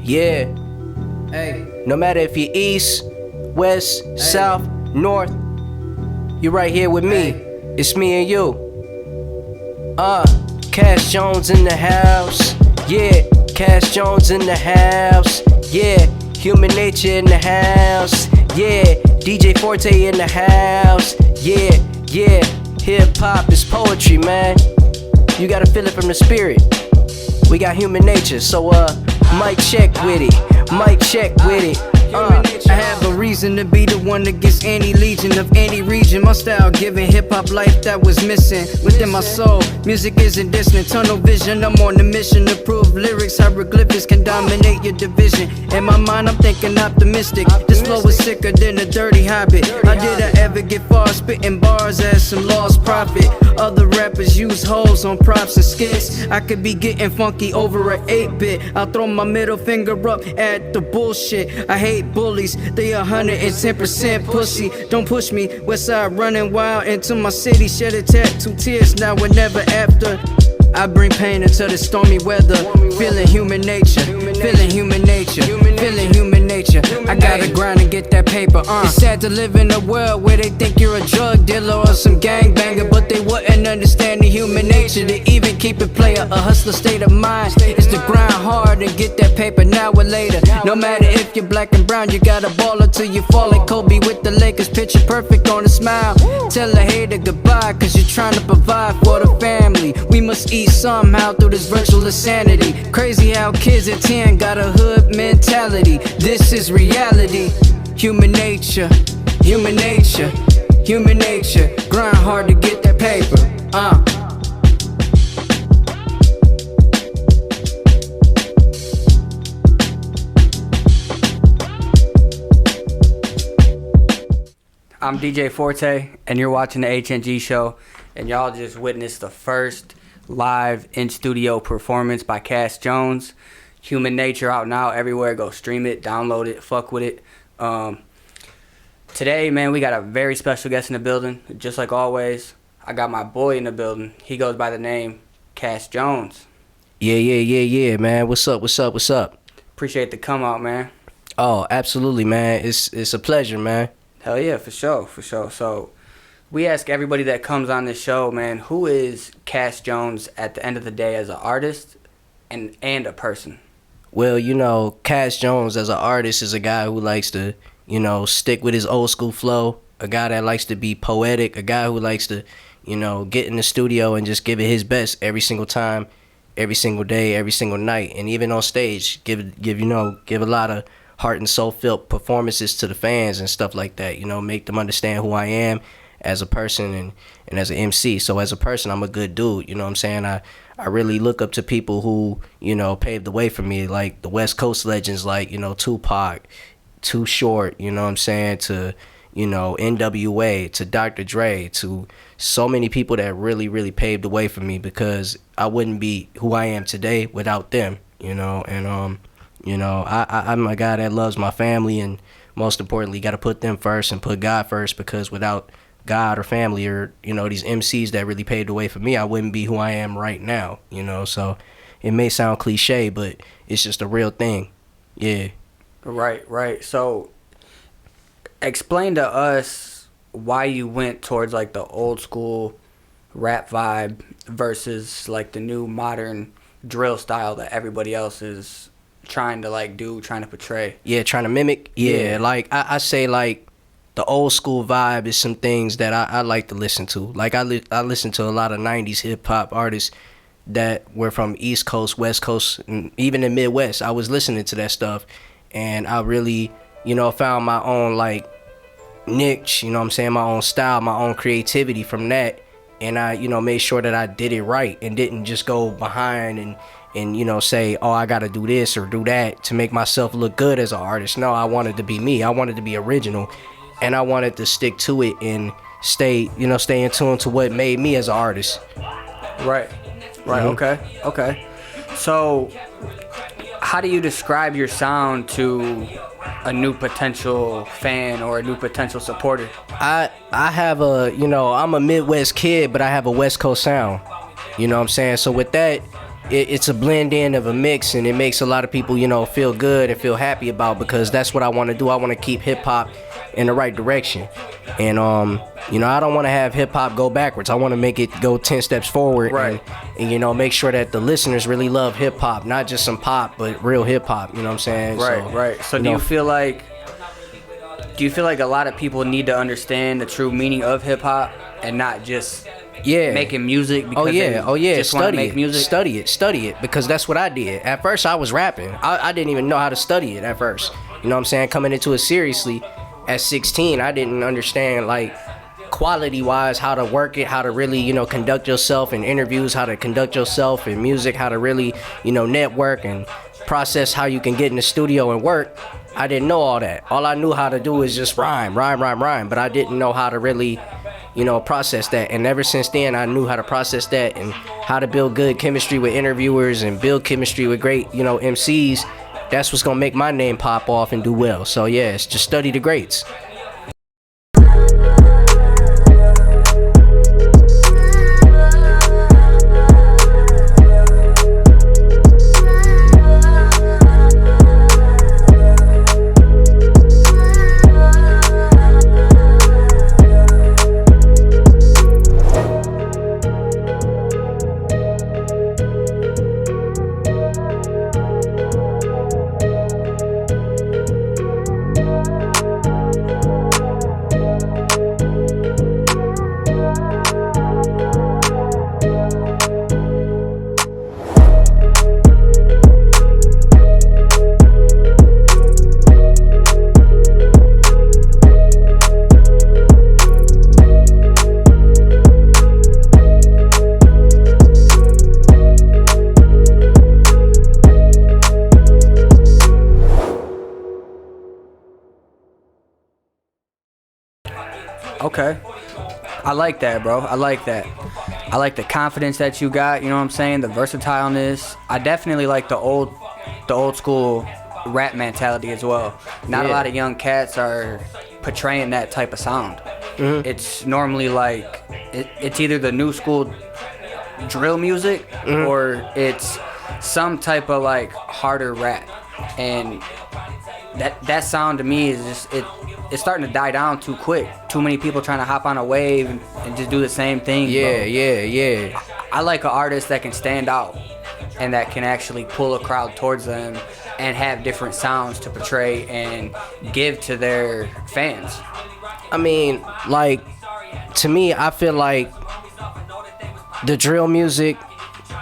Yeah. Hey. No matter if you're east, west, south, north, you're right here with me. It's me and you. Cass Jones in the house. Yeah. Cass Jones in the house. Yeah. Human Nature in the house. Yeah. DJ Forte in the house. Yeah. Yeah. Hip hop is poetry, man. You gotta feel it from the spirit. We got Human Nature, so mic check with it. Mic check with it. I have a reason to be the one that gets any legion of any region. My style giving hip-hop life that was missing within my soul. Music isn't distant, tunnel vision. I'm on a mission to prove lyrics, hieroglyphics can dominate your division. In my mind, I'm thinking optimistic. This flow is sicker than a dirty habit. How did I ever get far spitting bars as some lost prophet? Other rappers use hoes on props and skits. I could be getting funky over an 8-bit. I'll throw my middle finger up at the bullshit. I hate bullies, they 110% pussy. Don't push me, Westside running wild into my city. Shed a tattoo, tears now and never after. I bring pain into the stormy weather. Feeling human nature, feeling human nature, feeling human nature. I gotta grind and get that paper. It's sad to live in a world where they think you're a drug dealer or some gangbanger, but they wouldn't understand the human nature. To even keep it player, a hustler state of mind is to grind hard and get that paper now or later. No matter if you're black and brown, you gotta ball until you fall like Kobe with the Lakers. Picture perfect on a smile. Tell a hater goodbye, cause you're trying to provide for the family. We must eat somehow through this virtual insanity. Crazy how kids at 10 got a hood mentality. This is reality. Human nature, human nature, human nature. Grind hard to get that paper. I'm DJ Forte, and you're watching the HNG show, and y'all just witnessed the first live in-studio performance by Cass Jones. Human Nature out now everywhere. Go stream it, download it, fuck with it. Today, man, we got a very special guest in the building. Just like always, I got my boy in the building. He goes by the name Cass Jones. Yeah, man. What's up? Appreciate the come out, man. Oh, absolutely, man. It's a pleasure, man. Hell yeah, for sure. So, we ask everybody that comes on this show, man, who is Cass Jones at the end of the day as an artist and a person? Well, Cass Jones as an artist is a guy who likes to, stick with his old school flow, a guy that likes to be poetic, a guy who likes to, get in the studio and just give it his best every single time, every single day, every single night, and even on stage, give a lot of heart and soul filled performances to the fans and stuff like that, make them understand who I am as a person and as an MC. So as a person, I'm a good dude, you know what I'm saying? I really look up to people who, paved the way for me, like the West Coast legends, like, Tupac, Too Short, you know what I'm saying, to, NWA, to Dr. Dre, to so many people that really, really paved the way for me, because I wouldn't be who I am today without them, and I'm a guy that loves my family, and most importantly, got to put them first and put God first, because without God or family or, these MCs that really paved the way for me, I wouldn't be who I am right now, so it may sound cliche, but it's just a real thing. Yeah. Right. So explain to us why you went towards like the old school rap vibe versus like the new modern drill style that everybody else is trying to portray. Yeah, trying to mimic. Yeah. Like I say, like the old school vibe is some things that I like to listen to. Like I listen to a lot of 90s hip hop artists that were from East Coast, West Coast, and even the Midwest. I was listening to that stuff, and I really, found my own like niche, my own style, my own creativity from that. And I, made sure that I did it right and didn't just go behind and say, oh, I gotta do this or do that to make myself look good as an artist. No, I wanted to be me. I wanted to be original, and I wanted to stick to it and stay in tune to what made me as an artist. Right. Mm-hmm. Okay. So, how do you describe your sound to a new potential fan or a new potential supporter? I have I'm a Midwest kid, but I have a West Coast sound. You know what I'm saying? So with that, it's a blend in of a mix, and it makes a lot of people, you know, feel good and feel happy about, because that's what I want to do. I want to keep hip hop in the right direction, and you know, I don't want to have hip hop go backwards. I want to make it go 10 steps forward, Right. and you know, make sure that the listeners really love hip hop, not just some pop, but real hip hop. You know what I'm saying? Right. So do you feel like a lot of people need to understand the true meaning of hip hop and not just making music because they just want to make music? Study it, because that's what I did. At first I was rapping. I didn't even know how to study it at first. You know what I'm saying? Coming into it seriously at 16, I didn't understand, like, quality wise, how to work it, how to really, you know, conduct yourself in interviews, how to conduct yourself in music, how to really, you know, network and process how you can get in the studio and work. I didn't know all that. All I knew how to do is just rhyme, but I didn't know how to really, you know, process that. And ever since then, I knew how to process that and how to build good chemistry with interviewers and build chemistry with great, you know, MCs. That's what's gonna make my name pop off and do well. So yes, just study the greats. Okay. I like that, bro. I like that. I like the confidence that you got, you know what I'm saying? The versatileness. I definitely like the old school rap mentality as well. Not a lot of young cats are portraying that type of sound. Mm-hmm. It's normally like it's either the new school drill music or it's some type of like harder rap. And that sound to me is just it's starting to die down too quick. Too many people trying to hop on a wave and just do the same thing. Yeah. I like an artist that can stand out and that can actually pull a crowd towards them and have different sounds to portray and give to their fans. I mean, like, to me, I feel like the drill music,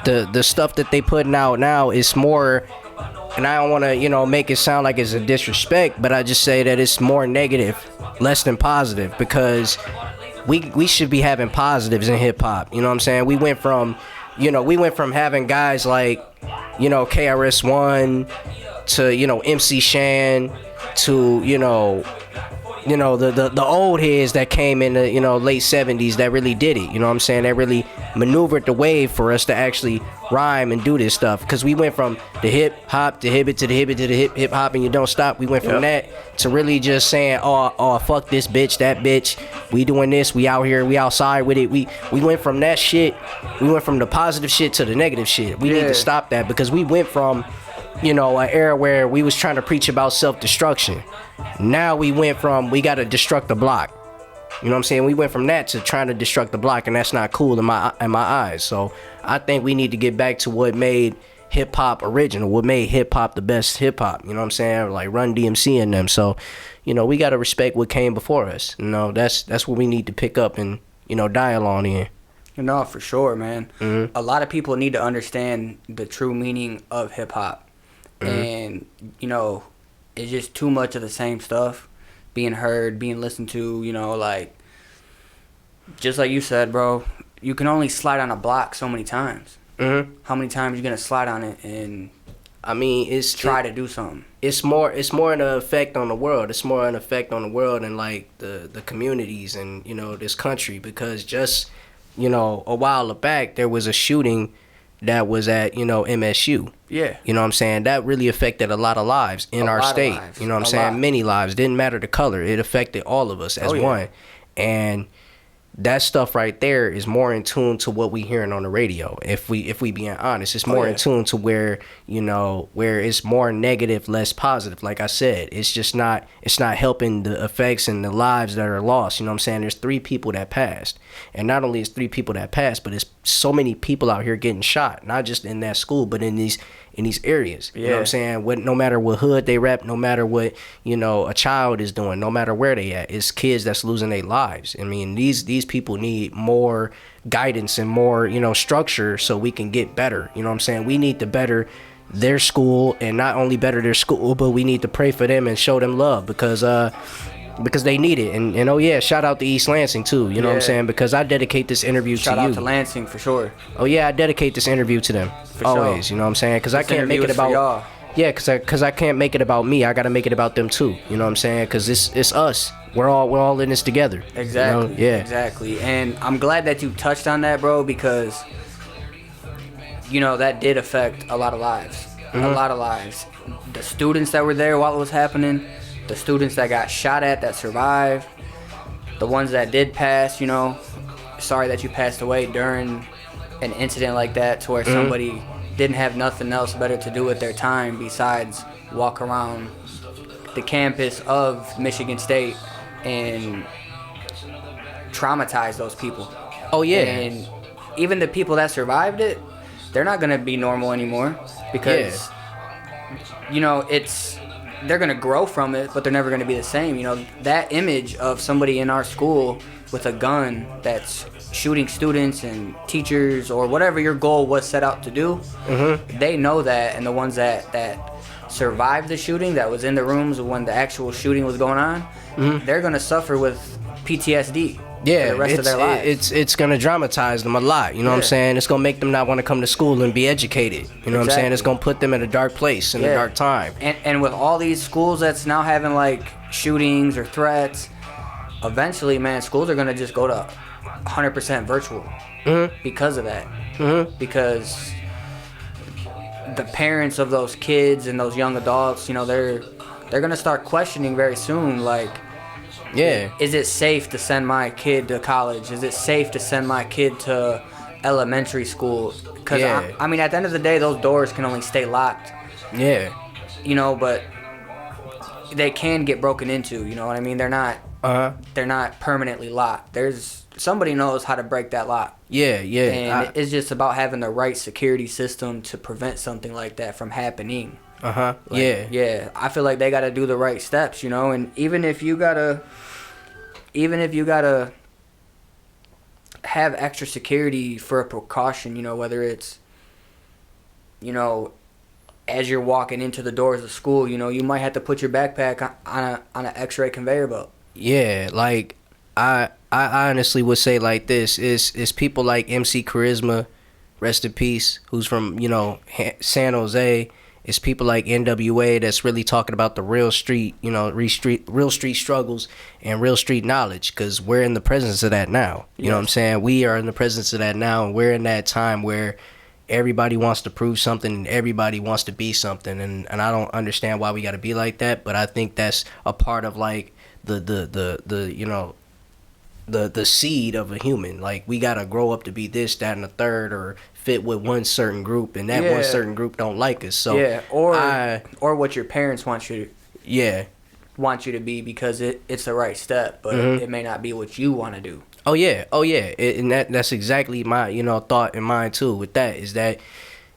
the stuff that they putting out now is more, and I don't want to, you know, make it sound like it's a disrespect, but I just say that it's more negative, less than positive, because we should be having positives in hip hop. You know what I'm saying? We went from having guys like, you know, KRS-One to, you know, MC Shan to, you know, the old heads that came in the, you know, late 70s that really did it. You know what I'm saying? That really maneuvered the wave for us to actually rhyme and do this stuff. Because we went from the hip hop to hip it to the hip it to the hip hop and you don't stop. We went from that to really just saying, oh, fuck this bitch, that bitch. We doing this. We out here. We outside with it. We went from that shit. We went from the positive shit to the negative shit. We need to stop that, because we went from, you know, an era where we was trying to preach about self-destruction. Now we went from, we got to destruct the block. You know what I'm saying? We went from that to trying to destruct the block, and that's not cool in my eyes. So I think we need to get back to what made hip hop original, what made hip hop the best hip hop. You know what I'm saying? Like Run DMC and them. So, you know, we got to respect what came before us. You know, that's what we need to pick up and, you know, dial on in. No, for sure, man. Mm-hmm. A lot of people need to understand the true meaning of hip hop. Mm-hmm. And, you know, it's just too much of the same stuff being heard, being listened to, you know, like, just like you said, bro, you can only slide on a block so many times. Mm-hmm. How many times you gonna slide on it and, I mean, to do something? It's more an effect on the world. It's more an effect on the world and, like, the communities and, you know, this country, because just, you know, a while back there was a shooting that was at, you know, MSU. Yeah. You know what I'm saying? That really affected a lot of lives in our state. You know what I'm saying? Many lives. Didn't matter the color. It affected all of us as one. And that stuff right there is more in tune to what we hearing on the radio. If we being honest, it's more in tune to where, where it's more negative, less positive. Like I said, it's not helping the effects and the lives that are lost. You know what I'm saying? There's 3 people that passed, and not only is 3 people that passed, but it's so many people out here getting shot, not just in that school, but in these areas. You know what I'm saying? No matter what hood they rep, no matter what, a child is doing, no matter where they at, it's kids that's losing their lives. I mean, these people need more guidance and more, structure so we can get better. You know what I'm saying? We need to better their school, and not only better their school, but we need to pray for them and show them love because they need it. And shout out to East Lansing too, you know what I'm saying? Because I dedicate this interview to you. Shout out to Lansing for sure. Oh yeah, I dedicate this interview to them. For always, sure. You know what I'm saying? Because I can't make it about y'all. Yeah, because I can't make it about me. I got to make it about them too. You know what I'm saying? Because it's us. We're all in this together. Exactly. Yeah. Exactly. And I'm glad that you touched on that, bro, because that did affect a lot of lives. A lot of lives. The students that were there while it was happening, the students that got shot at that survived, the ones that did pass, sorry that you passed away during an incident like that to where somebody didn't have nothing else better to do with their time besides walk around the campus of Michigan State and traumatize those people. Oh yeah. And even the people that survived it, they're not gonna be normal anymore because they're gonna grow from it, but they're never gonna be the same. That image of somebody in our school with a gun that's shooting students and teachers or whatever your goal was set out to do, they know that, and the ones that survived the shooting, that was in the rooms when the actual shooting was going on, they're gonna suffer with PTSD. Yeah, for the rest of their lives. It's gonna dramatize them a lot. You know what I'm saying? It's gonna make them not want to come to school and be educated. You know what I'm saying? It's gonna put them in a dark place in a dark time. And with all these schools that's now having like shootings or threats, eventually, man, schools are gonna just go to 100% virtual because of that. Because the parents of those kids and those young adults, they're gonna start questioning very soon, like, is it safe to send my kid to college? Is it safe to send my kid to elementary school? Because, I mean, at the end of the day, those doors can only stay locked. Yeah. But they can get broken into, you know what I mean? They're not permanently locked. Somebody knows how to break that lock. Yeah. And it's just about having the right security system to prevent something like that from happening. Yeah, I feel like they gotta do the right steps, and even if you gotta have extra security for a precaution, whether it's, as you're walking into the doors of school, you might have to put your backpack on an X-ray conveyor belt. Yeah, like I honestly would say like this is people like MC Charisma, rest in peace, who's from San Jose. It's people like NWA that's really talking about the real street, real street struggles and real street knowledge, because we're in the presence of that now. You know what I'm saying? We are in the presence of that now, and we're in that time where everybody wants to prove something and everybody wants to be something, and I don't understand why we got to be like that, but I think that's a part of like the seed of a human. Like, we gotta grow up to be this, that, and the third, or fit with one certain group, and that one certain group don't like us. So or what your parents want you to be, because it's the right step, but it may not be what you want to do. Oh yeah. And that's exactly my thought in mind too. With that is that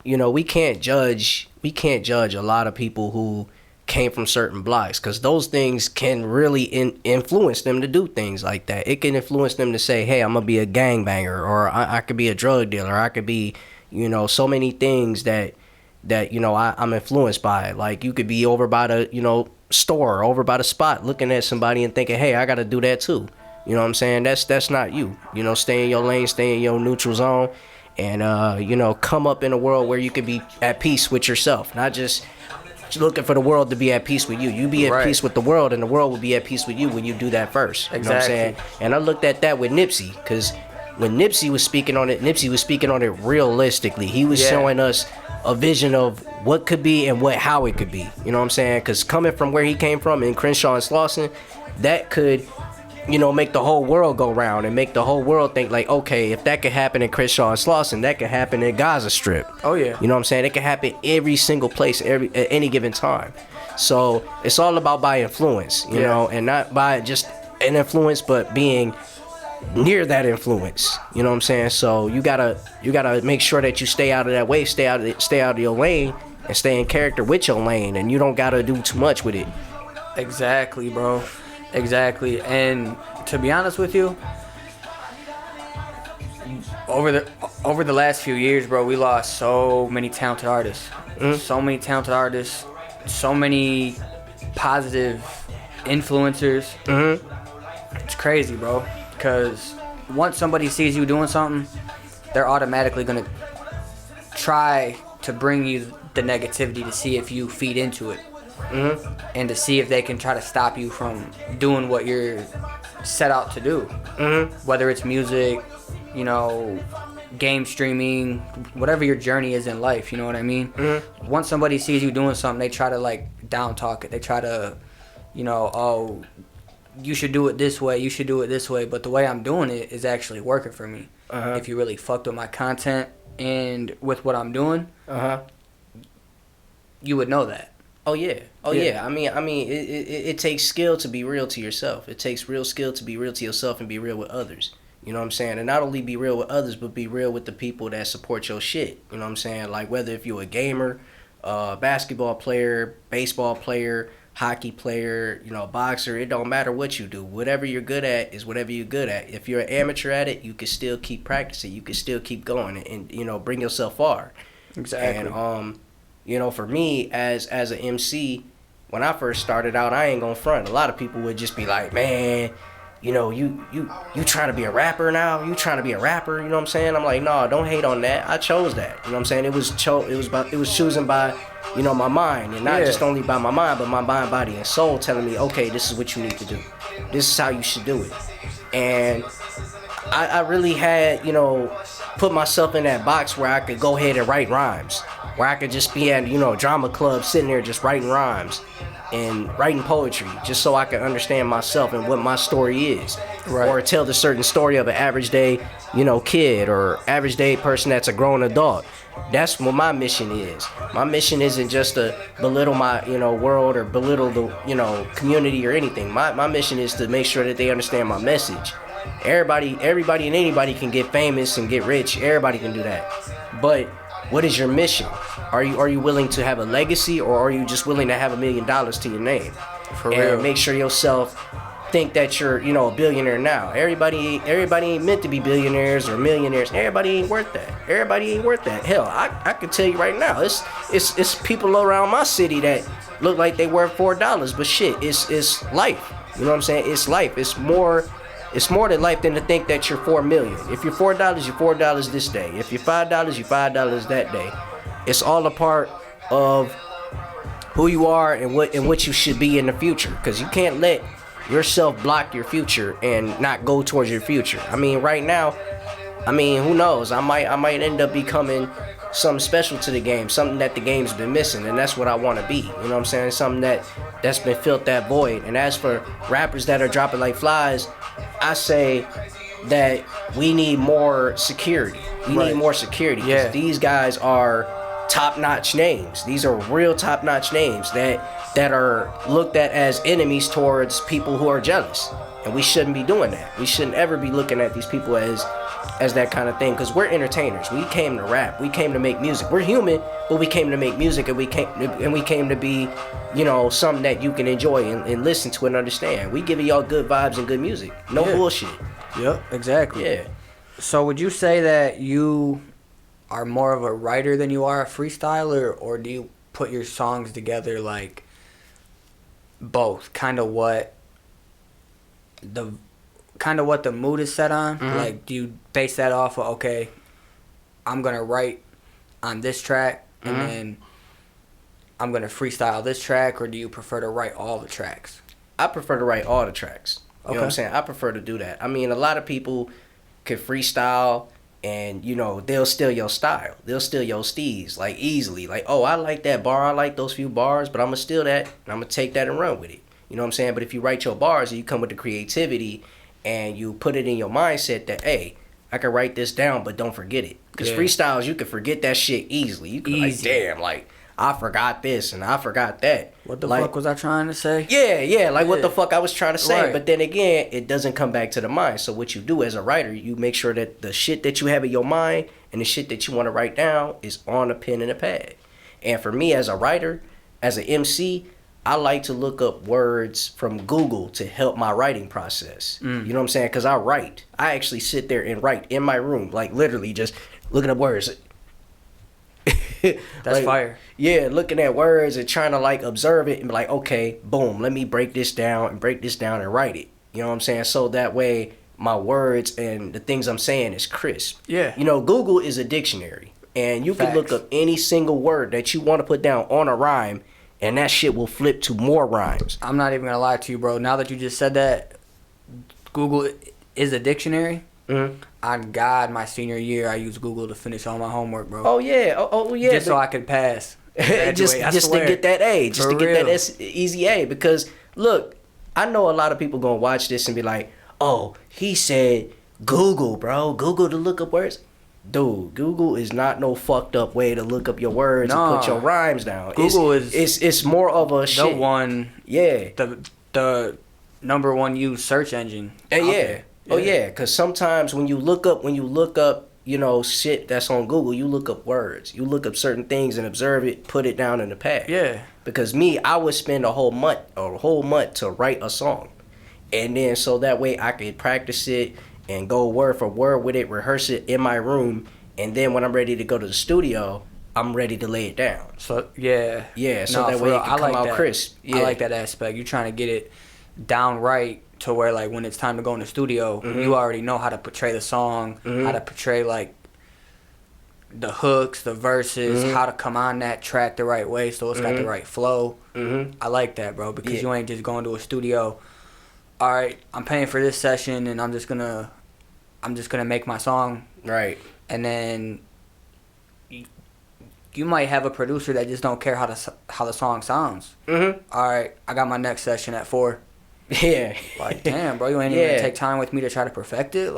we can't judge a lot of people who came from certain blocks, because those things can really influence them to do things like that. It can influence them to say, hey, I'm gonna be a gangbanger, or I could be a drug dealer, I could be so many things that I'm influenced by. Like, you could be over by the store, over by the spot, looking at somebody and thinking, hey, I gotta do that too. You know what I'm saying? That's not you. Stay in your lane, stay in your neutral zone, and come up in a world where you could be at peace with yourself, not just looking for the world to be at peace with you. You be at peace with the world, and the world will be at peace with you when you do that first. You know what I'm saying? And I looked at that with Nipsey, because when Nipsey was speaking on it realistically. He was showing us a vision of what could be and how it could be. You know what I'm saying? Because coming from where he came from in Crenshaw and Slauson, that could make the whole world go round and make the whole world think like, okay, if that could happen in Crenshaw and Slauson, that could happen in Gaza Strip. Oh yeah. You know what I'm saying? It can happen every single place, at any given time. So it's all about by influence, you know, and not by just an influence, but being near that influence. You know what I'm saying? So you gotta make sure that you stay out of that way, stay out of your lane, and stay in character with your lane, and you don't gotta do too much with it. Exactly, bro. Exactly. And to be honest with you, over the last few years, bro, we lost so many talented artists. So many talented artists, so many positive influencers. It's crazy, bro. Because once somebody sees you doing something, they're automatically gonna try to bring you the negativity to see if you feed into it. And to see if they can try to stop you from doing what you're set out to do. Whether it's music, you know, game streaming, whatever your journey is in life, you know what I mean? Once somebody sees you doing something, they try to like down talk it. They try to, you know, oh, you should do it this way, you should do it this way, but the way I'm doing it is actually working for me. If you really fucked with my content and with what I'm doing, you would know that. Oh yeah. I mean, it takes skill to be real to yourself. It takes real skill to be real to yourself and be real with others. You know what I'm saying? And not only be real with others, but be real with the people that support your shit. You know what I'm saying? Like whether if you're a gamer, basketball player, baseball player, hockey player, you know, boxer, it don't matter what you do. Whatever you're good at is whatever you're good at. If you're an amateur at it, you can still keep practicing. You can still keep going and you know, bring yourself far. Exactly. And you know, for me as an MC, when I first started out, I ain't gonna front. A lot of people would just be like, man, you know, you trying to be a rapper now? You trying to be a rapper? You know what I'm saying? I'm like, no, don't hate on that. I chose that. You know what I'm saying? It was chosen by, you know, my mind, and not just only by my mind, but my mind, body, and soul telling me, okay, this is what you need to do. This is how you should do it. And I really had, you know, put myself in that box where I could go ahead and write rhymes, where I could just be at, you know, drama club sitting there just writing rhymes and writing poetry just so I can understand myself and what my story is. Right. Or tell the certain story of an average day, you know, kid or average day person that's a grown adult. That's what my mission is. My mission isn't just to belittle my, you know, world or belittle the, you know, community or anything. My mission is to make sure that they understand my message. Everybody and anybody can get famous and get rich. Everybody can do that. But what is your mission? Are you willing to have a legacy, or are you just willing to have $1 million to your name? For real. And make sure yourself think that you're, you know, a billionaire now. Everybody ain't meant to be billionaires or millionaires. Everybody ain't worth that. Everybody ain't worth that. Hell, I can tell you right now, it's people around my city that look like they worth $4, but shit, it's life. You know what I'm saying? It's life. It's more to life than to think that you're $4 million. If you're $4, you're $4 this day. If you're $5, you're $5 that day. It's all a part of who you are and what you should be in the future. Because you can't let yourself block your future and not go towards your future. I mean, right now, I mean, who knows? I might end up becoming something special to the game, something that the game's been missing, and that's what I want to be. You know what I'm saying? Something that's been filled that void. And as for rappers that are dropping like flies, I say that we need more security. We need more security. Yeah. These guys are top-notch names. These are real top-notch names that are looked at as enemies towards people who are jealous. And we shouldn't be doing that. We shouldn't ever be looking at these people as that kind of thing, because we're entertainers. We came to rap. We came to make music. We're human, but we came to make music, and we came to be, you know, something that you can enjoy and listen to and understand. We giving y'all good vibes and good music. No bullshit. Yep, exactly. Yeah. So would you say that you are more of a writer than you are a freestyler, or do you put your songs together like both? Kind of what the mood is set on? Mm-hmm. Like, do you base that off of, okay, I'm going to write on this track and then I'm going to freestyle this track, or do you prefer to write all the tracks? I prefer to write all the tracks. You know what I'm saying? I prefer to do that. I mean, a lot of people could freestyle and, you know, they'll steal your style. They'll steal your steez, like, easily. Like, oh, I like that bar. I like those few bars, but I'm going to steal that, and I'm going to take that and run with it. You know what I'm saying? But if you write your bars and you come with the creativity and you put it in your mindset that, hey, I can write this down, but don't forget it. Because freestyles, you can forget that shit easily. You can like, damn, like, I forgot this and I forgot that. What the fuck was I trying to say? Yeah, what the fuck I was trying to say. Right. But then again, it doesn't come back to the mind. So what you do as a writer, you make sure that the shit that you have in your mind and the shit that you want to write down is on a pen and a pad. And for me as a writer, as an MC, I like to look up words from Google to help my writing process. You know what I'm saying? Because I write. I actually sit there and write in my room, like literally just looking up words. That's like, fire. Yeah, looking at words and trying to like observe it and be like, okay, boom, let me break this down and write it. You know what I'm saying? So that way my words and the things I'm saying is crisp. Yeah. You know, Google is a dictionary. And you can look up any single word that you want to put down on a rhyme, and that shit will flip to more rhymes. I'm not even gonna lie to you, bro. Now that you just said that, Google is a dictionary. On God, my senior year, I used Google to finish all my homework, bro. Oh yeah, oh yeah. Just so I could pass. just to get that A, just to get that easy A. Because look, I know a lot of people gonna watch this and be like, "Oh, he said Google, bro. Google to look up words." Dude, Google is not no fucked up way to look up your words and put your rhymes down. Google it's more of a shit. The one, the number one used search engine. And because sometimes when you look up, you know, shit that's on Google, you look up words, you look up certain things and observe it, put it down in the pad. Yeah. Because me, I would spend a whole month to write a song, and then so that way I could practice it and go word for word with it, rehearse it in my room, and then when I'm ready to go to the studio, I'm ready to lay it down. So yeah, so that way it can come out crisp. Yeah. I like that aspect. You're trying to get it down right to where like when it's time to go in the studio, you already know how to portray the song, how to portray like the hooks, the verses, how to come on that track the right way so it's got the right flow. I like that, bro, because you ain't just going to a studio. All right, I'm paying for this session and I'm just gonna make my song. Right. And then you might have a producer that just don't care how the song sounds. All right, I got my next session at 4. Yeah. Like, damn, bro, you ain't even take time with me to try to perfect it.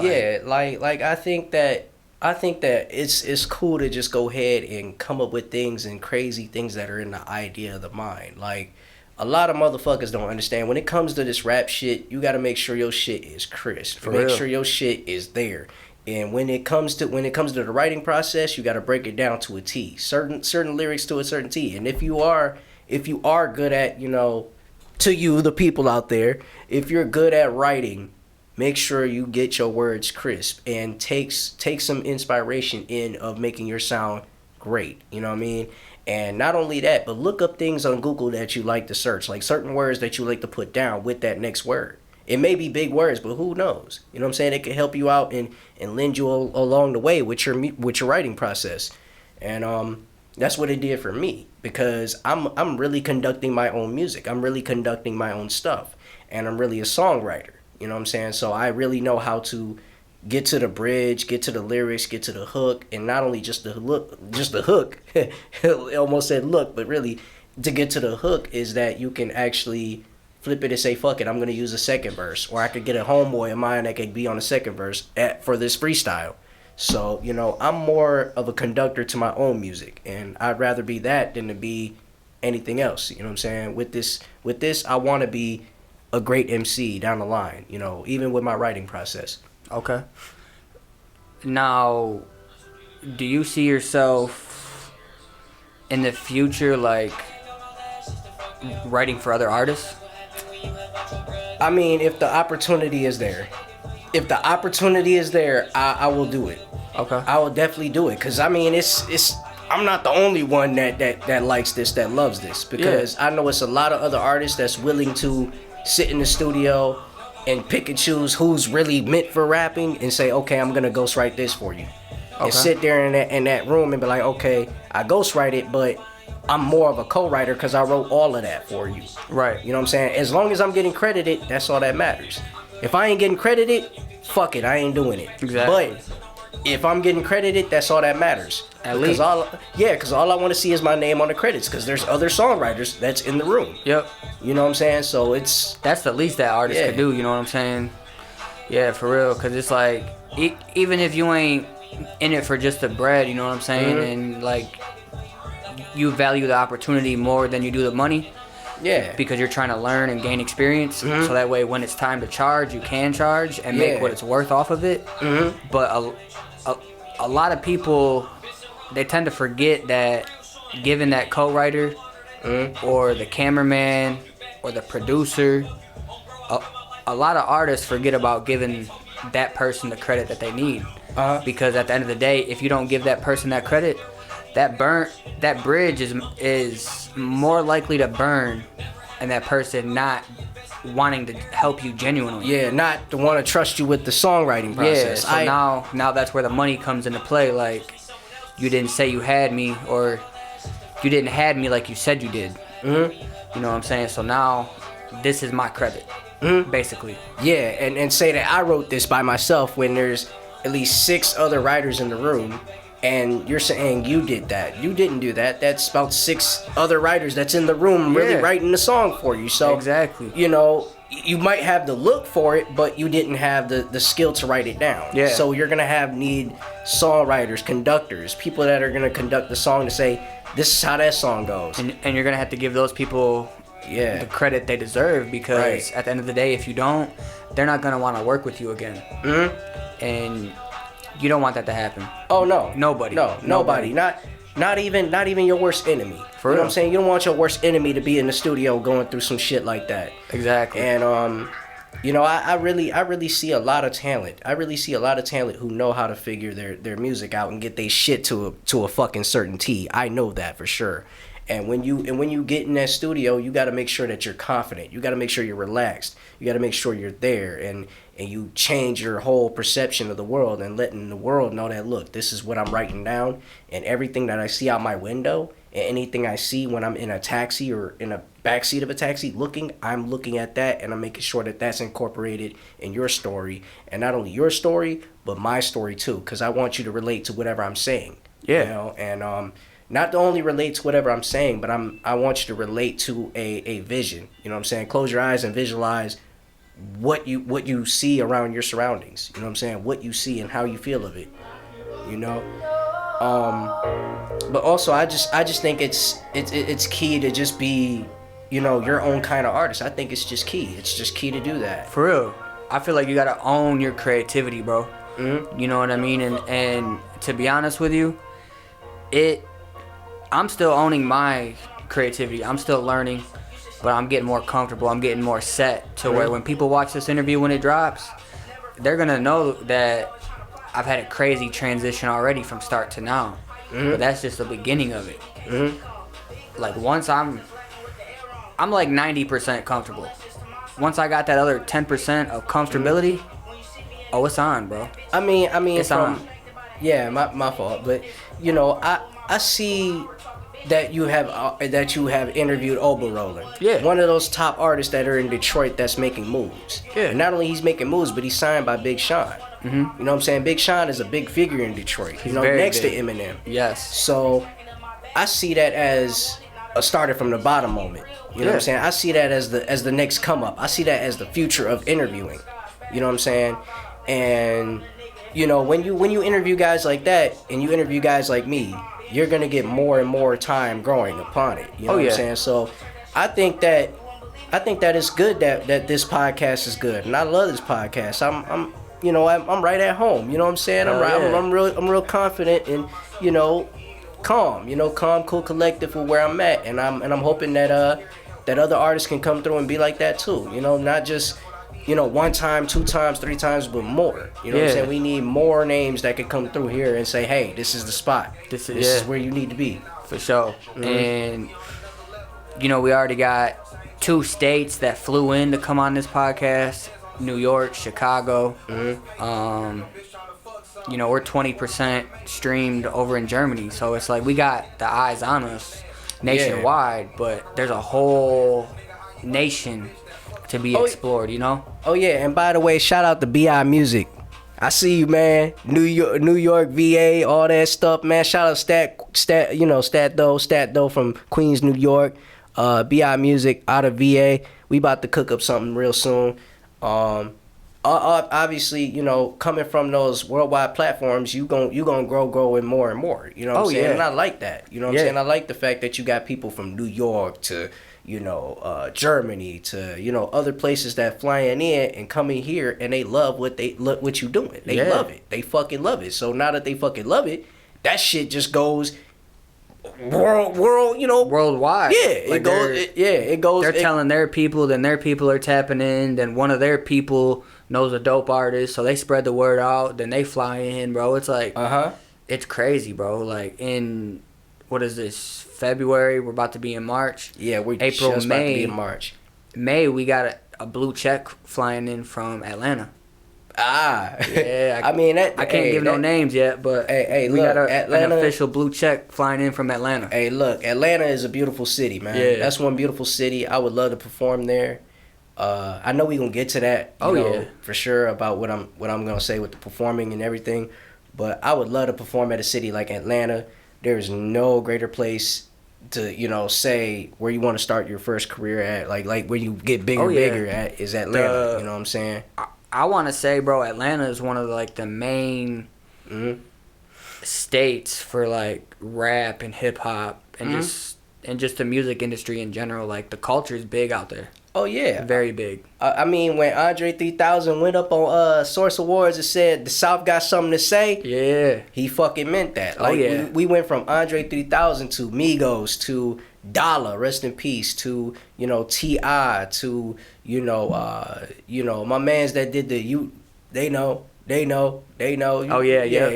Like, like I think that it's cool to just go ahead and come up with things and crazy things that are in the idea of the mind. Like, a lot of motherfuckers don't understand when it comes to this rap shit. You got to make sure your shit is crisp. Make sure your shit is there. And when it comes to the writing process, you got to break it down to a T. Certain lyrics to a certain T. And if you are good at, you know, to you, the people out there, if you're good at writing, make sure you get your words crisp and take some inspiration in of making your sound great. You know what I mean? And not only that, but look up things on Google that you like to search, like certain words that you like to put down with that next word. It may be big words, but who knows? You know what I'm saying? It can help you out and lend you along the way with your writing process. And that's what it did for me, because I'm really conducting my own music. I'm really conducting my own stuff, and I'm really a songwriter. You know what I'm saying? So I really know how to get to the bridge, get to the lyrics, get to the hook, and not only just the hook. It almost said look, but really to get to the hook is that you can actually flip it and say, fuck it, I'm going to use a second verse. Or I could get a homeboy of mine that could be on the second verse for this freestyle. So, you know, I'm more of a conductor to my own music, and I'd rather be that than to be anything else. You know what I'm saying? With this, I want to be a great MC down the line, you know, even with my writing process. Okay. Now, do you see yourself in the future, like, writing for other artists? I mean, if the opportunity is there. If the opportunity is there, I will do it. Okay. I will definitely do it. Because, I mean, it's I'm not the only one that likes this, that loves this. Because I know it's a lot of other artists that's willing to sit in the studio and pick and choose who's really meant for rapping and say, okay, I'm going to ghostwrite this for you. Okay. And sit there in that room and be like, okay, I ghostwrite it, but I'm more of a co-writer because I wrote all of that for you. Right. You know what I'm saying? As long as I'm getting credited, that's all that matters. If I ain't getting credited, fuck it, I ain't doing it. Exactly. But if I'm getting credited, that's all that matters. At least. Because all I want to see is my name on the credits, because there's other songwriters that's in the room. Yep. You know what I'm saying? So that's the least that artist could do, you know what I'm saying? Yeah, for real. Cause it's like even if you ain't in it for just the bread, you know what I'm saying, and like you value the opportunity more than you do the money. Yeah. Because you're trying to learn and gain experience, so that way when it's time to charge, you can charge and make what it's worth off of it. But a lot of people, they tend to forget that giving that co-writer or the cameraman or the producer, a lot of artists forget about giving that person the credit that they need. Because at the end of the day, if you don't give that person that credit, that bridge is more likely to burn, and that person not wanting to help you genuinely. Yeah, not to want to trust you with the songwriting process. Yeah, so now that's where the money comes into play. Like, you didn't say you had me, or you didn't had me like you said you did. You know what I'm saying? So now this is my credit, basically. Yeah, and say that I wrote this by myself when there's at least 6 other writers in the room. And you're saying you did that. You didn't do that. That's about 6 other writers that's in the room really writing the song for you. So, exactly. You know, you might have the look for it, but you didn't have the skill to write it down. Yeah. So you're going to need songwriters, conductors, people that are going to conduct the song to say, this is how that song goes. And you're going to have to give those people the credit they deserve, because at the end of the day, if you don't, they're not going to want to work with you again. And you don't want that to happen. Oh no, nobody. No, nobody. Not even your worst enemy. For you know real. what I'm saying? You don't want your worst enemy to be in the studio going through some shit like that. Exactly. And you know, I really see a lot of talent. I really see a lot of talent who know how to figure their music out and get their shit to a fucking certain T. I know that for sure. And when you get in that studio, you got to make sure that you're confident. You got to make sure you're relaxed. You got to make sure you're there, and you change your whole perception of the world and letting the world know that, look, this is what I'm writing down, and everything that I see out my window and anything I see when I'm in a taxi or in a backseat of a taxi I'm looking at that, and I'm making sure that that's incorporated in your story, and not only your story but my story too, because I want you to relate to whatever I'm saying. Yeah. You know, and not to only relate to whatever I'm saying, but I want you to relate to a vision. You know what I'm saying? Close your eyes and visualize what you see around your surroundings. You know what I'm saying? What you see and how you feel of it. You know? But also I just think it's key to just be, you know, your own kind of artist. I think it's just key. It's just key to do that. For real. I feel like you gotta own your creativity, bro. You know what I mean? And to be honest with you, I'm still owning my creativity. I'm still learning, but I'm getting more comfortable. I'm getting more set to where when people watch this interview when it drops, they're gonna know that I've had a crazy transition already from start to now. But that's just the beginning of it. Like, once I'm like 90% comfortable. Once I got that other 10% of comfortability, it's on, bro. I mean, It's on. Yeah, my fault. But you know, I see that you have interviewed Oba Roller. Yeah. One of those top artists that are in Detroit that's making moves. Yeah. And not only he's making moves, but he's signed by Big Sean. You know what I'm saying? Big Sean is a big figure in Detroit. He's you know, very next big. to Eminem. Yes. So I see that as a started from the bottom moment. You know what I'm saying? I see that as the next come up. I see that as the future of interviewing. You know what I'm saying? And you know, when you interview guys like that and you interview guys like me, you're gonna get more and more time growing upon it. You know what I'm saying? So I think that it's good that this podcast is good, and I love this podcast. I'm you know, I'm right at home. You know what I'm saying? I'm real confident and, you know, calm. You know, calm, cool, collective with where I'm at, and I'm hoping that that other artists can come through and be like that too. You know, not just, you know, 1 time, 2 times, 3 times, but more. You know what I'm saying? We need more names that could come through here and say, hey, this is the spot. This is where you need to be. For sure. And, you know, we already got 2 states that flew in to come on this podcast. New York, Chicago. You know, we're 20% streamed over in Germany. So it's like we got the eyes on us nationwide, but there's a whole nation to be explored, you know? Oh yeah, and by the way, shout out to BI Music. I see you, man. New York, VA, all that stuff, man. Shout out Stat Doe from Queens, New York. BI Music out of VA. We about to cook up something real soon. Obviously, you know, coming from those worldwide platforms, you gonna growing more and more. You know what I'm saying? Yeah. And I like that. You know what I'm saying? I like the fact that you got people from New York to, you know, Germany to, you know, other places that flying in and coming here and they love what you doing. They love it. They fucking love it. So now that they fucking love it, that shit just goes world, you know, worldwide. Yeah, Like it goes. They're telling their people, then their people are tapping in, then one of their people knows a dope artist, so they spread the word out, then they fly in, bro. It's like, it's crazy, bro. Like in, what is this, February? We're about to be in March. Yeah, we're April, just May, about to be in March. May, we got a blue check flying in from Atlanta. Yeah, I mean that. I can't give no names yet, but we look, got Atlanta, an official blue check flying in from Atlanta. Hey, look, Atlanta is a beautiful city, man. Yeah. That's one beautiful city. I would love to perform there. I know we gonna get to that. You know, for sure about what I'm gonna say with the performing and everything, but I would love to perform at a city like Atlanta. There's no greater place to, you know, say where you want to start your first career at, like where you get bigger at is Atlanta. You know what I'm saying? I want to say, bro, Atlanta is one of like the main states for like rap and hip hop and just the music industry in general. Like the culture is big out there. Oh yeah, very big. I mean, when Andre 3000 went up on Source Awards and said the South got something to say, yeah, he fucking meant that. Like we went from Andre 3000 to Migos to Dollar, rest in peace, to, you know, T.I., to, you know, my mans that did they know. Oh yeah, yeah.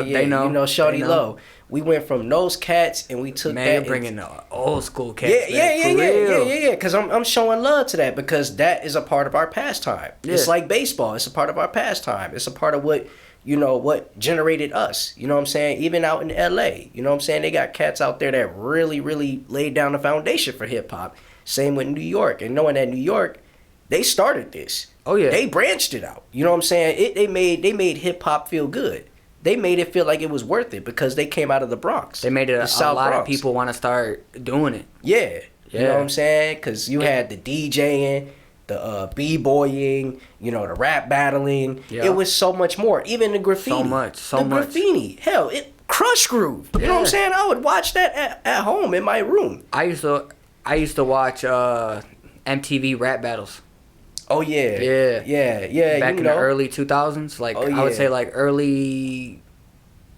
They know. You know, Shorty Low. We went from those cats and we took Man, that. you're bringing the old school cats. Yeah. Because I'm showing love to that because that is a part of our pastime. Yeah. It's like baseball. It's a part of our pastime. It's a part of what, you know, what generated us. You know what I'm saying? Even out in L.A., you know what I'm saying? They got cats out there that really, really laid down the foundation for hip hop. Same with New York. And knowing that New York, they started this. Oh yeah. They branched it out. You know what I'm saying? They made hip hop feel good. They made it feel like it was worth it because they came out of the Bronx. They made it a lot of people want to start doing it. Yeah. You know what I'm saying? Because you had the DJing, the b-boying, you know, the rap battling. Yeah. It was so much more. Even the graffiti. So much. Graffiti. Hell, it Crush Groove. You know what I'm saying? I would watch that at home in my room. I used to watch MTV rap battles. Oh yeah. Back in the early 2000s, like I would say like early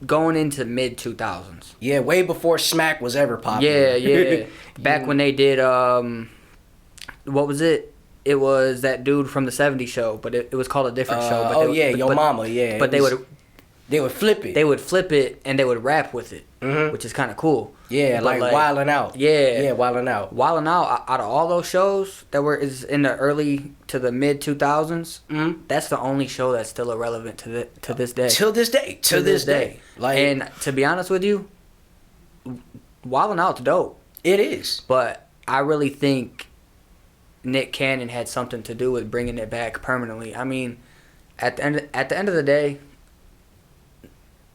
going into mid 2000s. Yeah, way before Smack was ever popular. Yeah. Back when they did what was it? It was that dude from the 70s show, but it was called a different show. But Yo Mama, yeah. But they would flip it. They would flip it and they would rap with it, which is kind of cool. Yeah, like Wildin' Out. Yeah, Wildin' Out. Wildin' Out. Out of all those shows that is in the early to the mid 2000s, that's the only show that's still irrelevant to this day. To this day. Like, and to be honest with you, Wildin' Out's dope. It is. But I really think Nick Cannon had something to do with bringing it back permanently. I mean, at the end of the day,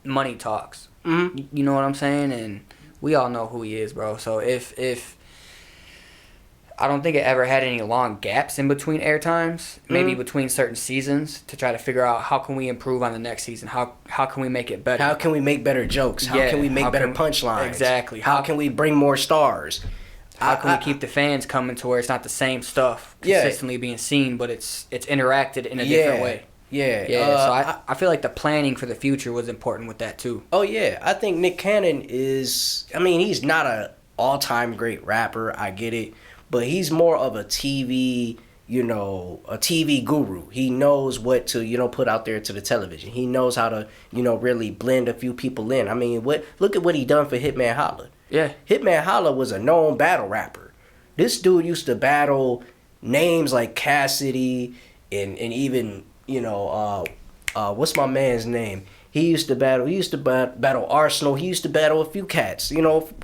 money talks. You know what I'm saying? And we all know who he is, bro. So if I don't think it ever had any long gaps in between air times, maybe between certain seasons, to try to figure out how can we improve on the next season? How can we make it better? How can we make better jokes? How can we make better punchlines? Exactly. How can we bring more stars? How can we keep the fans coming to where it's not the same stuff consistently being seen, but it's interacted in a different way? Yeah. So I feel like the planning for the future was important with that too. Oh yeah, I think Nick Cannon is. I mean, he's not a all-time great rapper. I get it, but he's more of a TV, a TV guru. He knows what to, put out there to the television. He knows how to, really blend a few people in. I mean, look at what he done for Hitman Holla. Yeah. Hitman Holla was a known battle rapper. This dude used to battle names like Cassidy and even, what's my man's name? He used to battle Arsenal. He used to battle a few cats,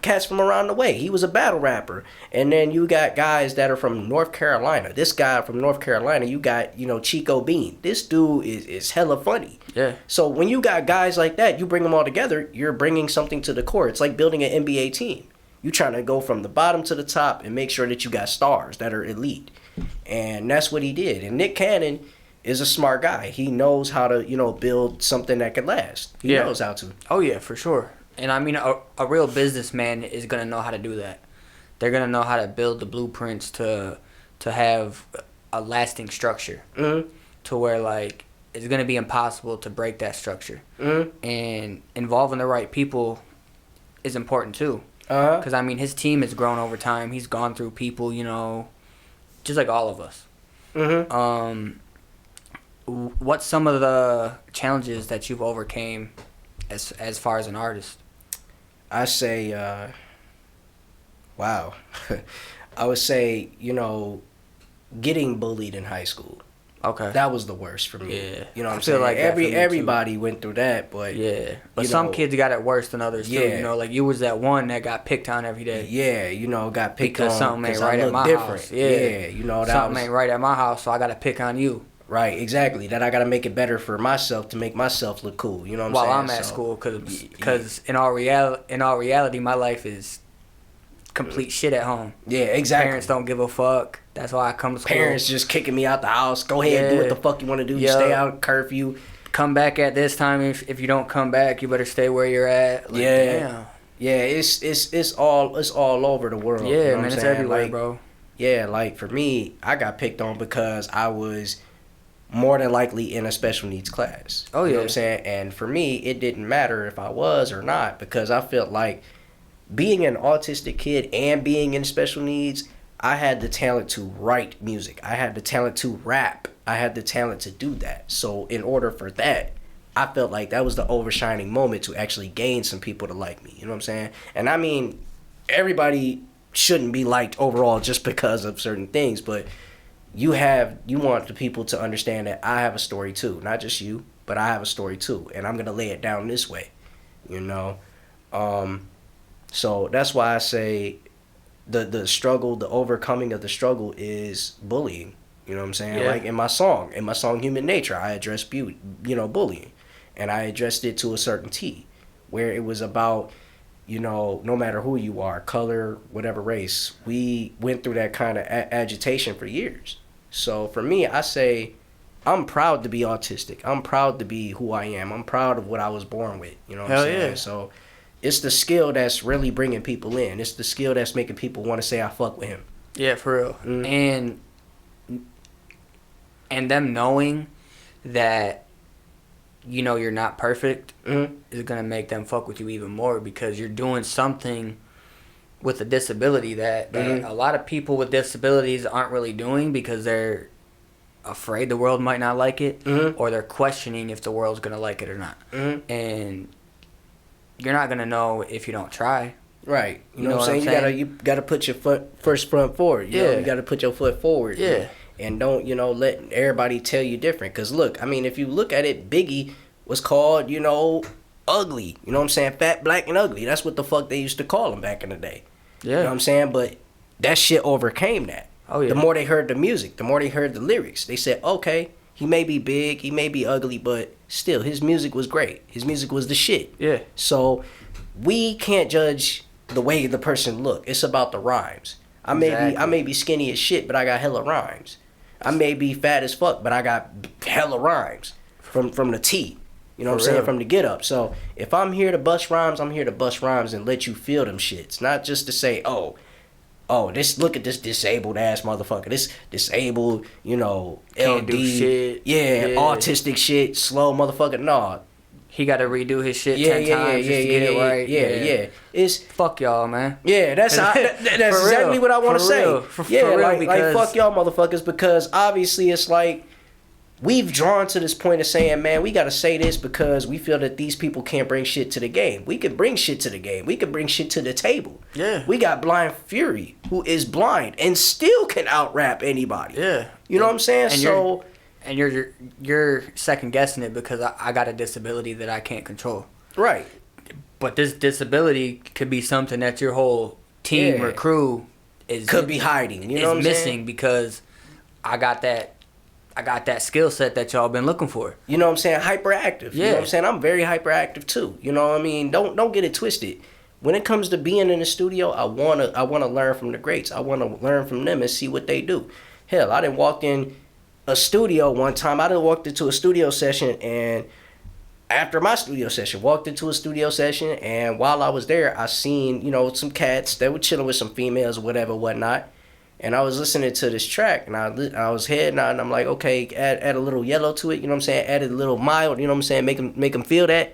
cats from around the way. He was a battle rapper. And then you got guys that are from North Carolina. This guy from North Carolina, you got, Chico Bean. This dude is hella funny. Yeah. So when you got guys like that, you bring them all together, you're bringing something to the court. It's like building an NBA team. You're trying to go from the bottom to the top and make sure that you got stars that are elite. And that's what he did. And Nick Cannon, is a smart guy. He knows how to, build something that can last. He knows how to. Oh yeah, for sure. And I mean, a real businessman is gonna know how to do that. They're gonna know how to build the blueprints to have a lasting structure, to where like it's gonna be impossible to break that structure. And involving the right people is important too. Because I mean, his team has grown over time. He's gone through people, just like all of us. What's some of the challenges that you've overcame as far as an artist? I say, wow. I would say, getting bullied in high school. Okay. That was the worst for me. Yeah. You know what I'm saying? like everybody went through that, but yeah. But some kids got it worse than others too. Like you was that one that got picked on every day. Yeah, got picked because on something ain't right at my house. Yeah, that something ain't right at my house, so I got to pick on you. Right, exactly. That I got to make it better for myself to make myself look cool. You know what I'm saying? While I'm at school, because in all reality, my life is complete shit at home. Yeah, exactly. Parents don't give a fuck. That's why I come to school. Parents just kicking me out the house. Go ahead, do what the fuck you want to do. You stay out, curfew. Come back at this time. If you don't come back, you better stay where you're at. Like, damn. Yeah, it's all over the world. Yeah, you know man, it's everywhere, bro. Yeah, like for me, I got picked on because I was more than likely in a special needs class. Oh, yeah. You know what I'm saying? And for me, it didn't matter if I was or not, because I felt like being an autistic kid and being in special needs, I had the talent to write music. I had the talent to rap. I had the talent to do that. So in order for that, I felt like that was the overshining moment to actually gain some people to like me. You know what I'm saying? And I mean, everybody shouldn't be liked overall just because of certain things, but you want the people to understand that I have a story too. Not just you, but I have a story too. And I'm going to lay it down this way, So that's why I say the struggle, the overcoming of the struggle is bullying. You know what I'm saying? Yeah. Like in my song Human Nature, I addressed bullying. And I addressed it to a certain T, where it was about, no matter who you are, color, whatever race, we went through that kind of agitation for years. So for me, I say I'm proud to be autistic. I'm proud to be who I am. I'm proud of what I was born with. You know what I'm saying? Yeah. So it's the skill that's really bringing people in. It's the skill that's making people want to say I fuck with him. Yeah, for real. Mm-hmm. And them knowing that you're not perfect is gonna make them fuck with you even more, because you're doing something with a disability that a lot of people with disabilities aren't really doing, because they're afraid the world might not like it, or they're questioning if the world's gonna like it or not. And you're not gonna know if you don't try. Right. You know what I'm saying? You gotta put your foot forward. You gotta put your foot forward. Yeah. And don't, let everybody tell you different. Because, look, I mean, if you look at it, Biggie was called, ugly. You know what I'm saying? Fat, black, and ugly. That's what the fuck they used to call him back in the day. Yeah. You know what I'm saying? But that shit overcame that. Oh, yeah. The more they heard the music, the more they heard the lyrics, they said, okay, he may be big, he may be ugly, but still, his music was great. His music was the shit. Yeah. So we can't judge the way the person look. It's about the rhymes. I may be skinny as shit, but I got hella rhymes. I may be fat as fuck, but I got hella rhymes from the T. You know what I'm saying? From the get up. So if I'm here to bust rhymes, I'm here to bust rhymes and let you feel them shits. Not just to say, oh, look at this disabled ass motherfucker. This disabled, Can't LD. do shit. Yeah, autistic shit, slow motherfucker. No. He got to redo his shit 10 times just to get it right. Yeah. It's fuck y'all, man. Yeah, that's exactly what I want to say. Like fuck y'all motherfuckers, because obviously it's like we've drawn to this point of saying, man, we got to say this because we feel that these people can't bring shit to the game. We can bring shit to the game. We can bring shit to the table. Yeah. We got Blind Fury, who is blind and still can out-rap anybody. Yeah. You know what I'm saying? And you're second guessing it because I got a disability that I can't control. Right. But this disability could be something that your whole team or crew could be hiding. You know what I'm missing saying? Because I got that skill set that y'all been looking for. You know what I'm saying? Hyperactive. Yeah. You know what I'm saying? I'm very hyperactive too. You know what I mean? Don't get it twisted. When it comes to being in the studio, I wanna learn from the greats. I wanna learn from them and see what they do. Hell, I done walked in a studio one time. I done walked into a studio session, and after my studio session, walked into a studio session, and while I was there, I seen, you know, some cats that were chilling with some females, whatever, whatnot. And I was listening to this track, and I was head nodding. I'm like, okay, add a little yellow to it, you know what I'm saying? Add a little mild, you know what I'm saying? Make them feel that.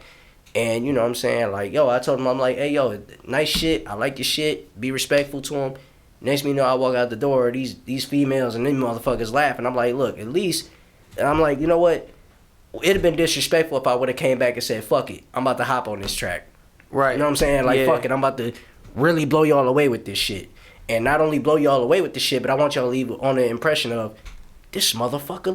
And you know what I'm saying? Like, yo, I told him, I'm like, hey, yo, nice shit. I like your shit. Be respectful to him. Next thing you know, I walk out the door, these females and them motherfuckers laughing. I'm like, look, at least, and I'm like, you know what? It'd have been disrespectful if I would have came back and said, fuck it, I'm about to hop on this track. Right. You know what I'm saying? Like, Yeah. fuck it, I'm about to really blow y'all away with this shit. And not only blow y'all away with this shit, but I want y'all to leave on the impression of, this motherfucker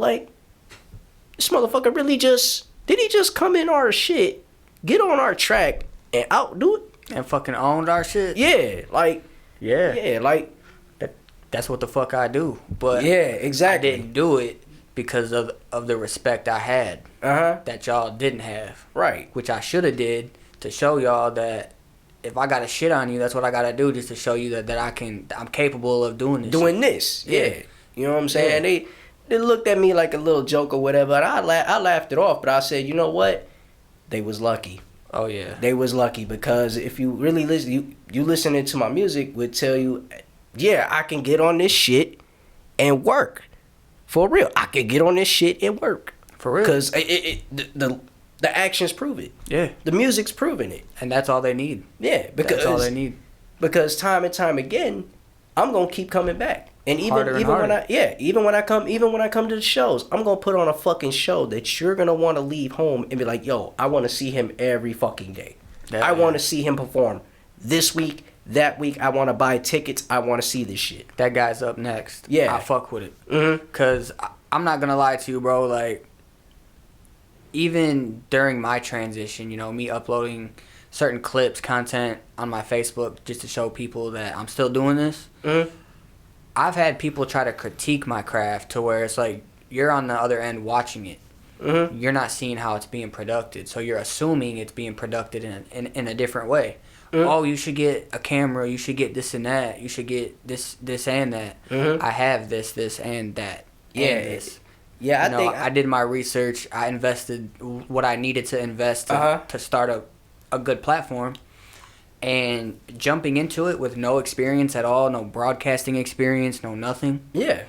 really did he just come in our shit, get on our track, and outdo it? And fucking owned our shit. Yeah, like, That's what the fuck I do. But yeah, exactly. I didn't do it because of the respect I had that y'all didn't have. Right. Which I should have did to show y'all that if I got to shit on you, that's what I got to do, just to show you that I'm capable of doing this. Doing this, yeah. You know what I'm saying? Yeah. They looked at me like a little joke or whatever, and I laughed it off. But I said, you know what? They was lucky. Oh yeah. They was lucky, because if you really listen, you listening to my music would tell you, yeah, I can get on this shit and work. For real, I can get on this shit and work. For real. Because the actions prove it. Yeah. The music's proving it. And that's all they need. Yeah, because That's all they need. Because time and time again, I'm gonna keep coming back. And even Harder. when I come to the shows, I'm gonna put on a fucking show that you're gonna want to leave home and be like, yo, I want to see him every fucking day. Yeah, I want to see him perform this week, that week. I want to buy tickets. I want to see this shit. That guy's up next. Yeah. I fuck with it. Mm-hmm. Cause I'm not gonna lie to you, bro. Like, even during my transition, you know, me uploading certain clips, content on my Facebook just to show people that I'm still doing this. Mm-hmm. I've had people try to critique my craft to where it's like you're on the other end watching it. Mm-hmm. You're not seeing how it's being produced, so you're assuming it's being produced in a different way. Mm-hmm. Oh, you should get a camera. You should get this and that. You should get this and that. Mm-hmm. I have this and that. Yeah, and this. Yeah, You know, I did my research. I invested what I needed to invest to start a good platform. And jumping into it with no experience at all, no broadcasting experience, no nothing. Yeah.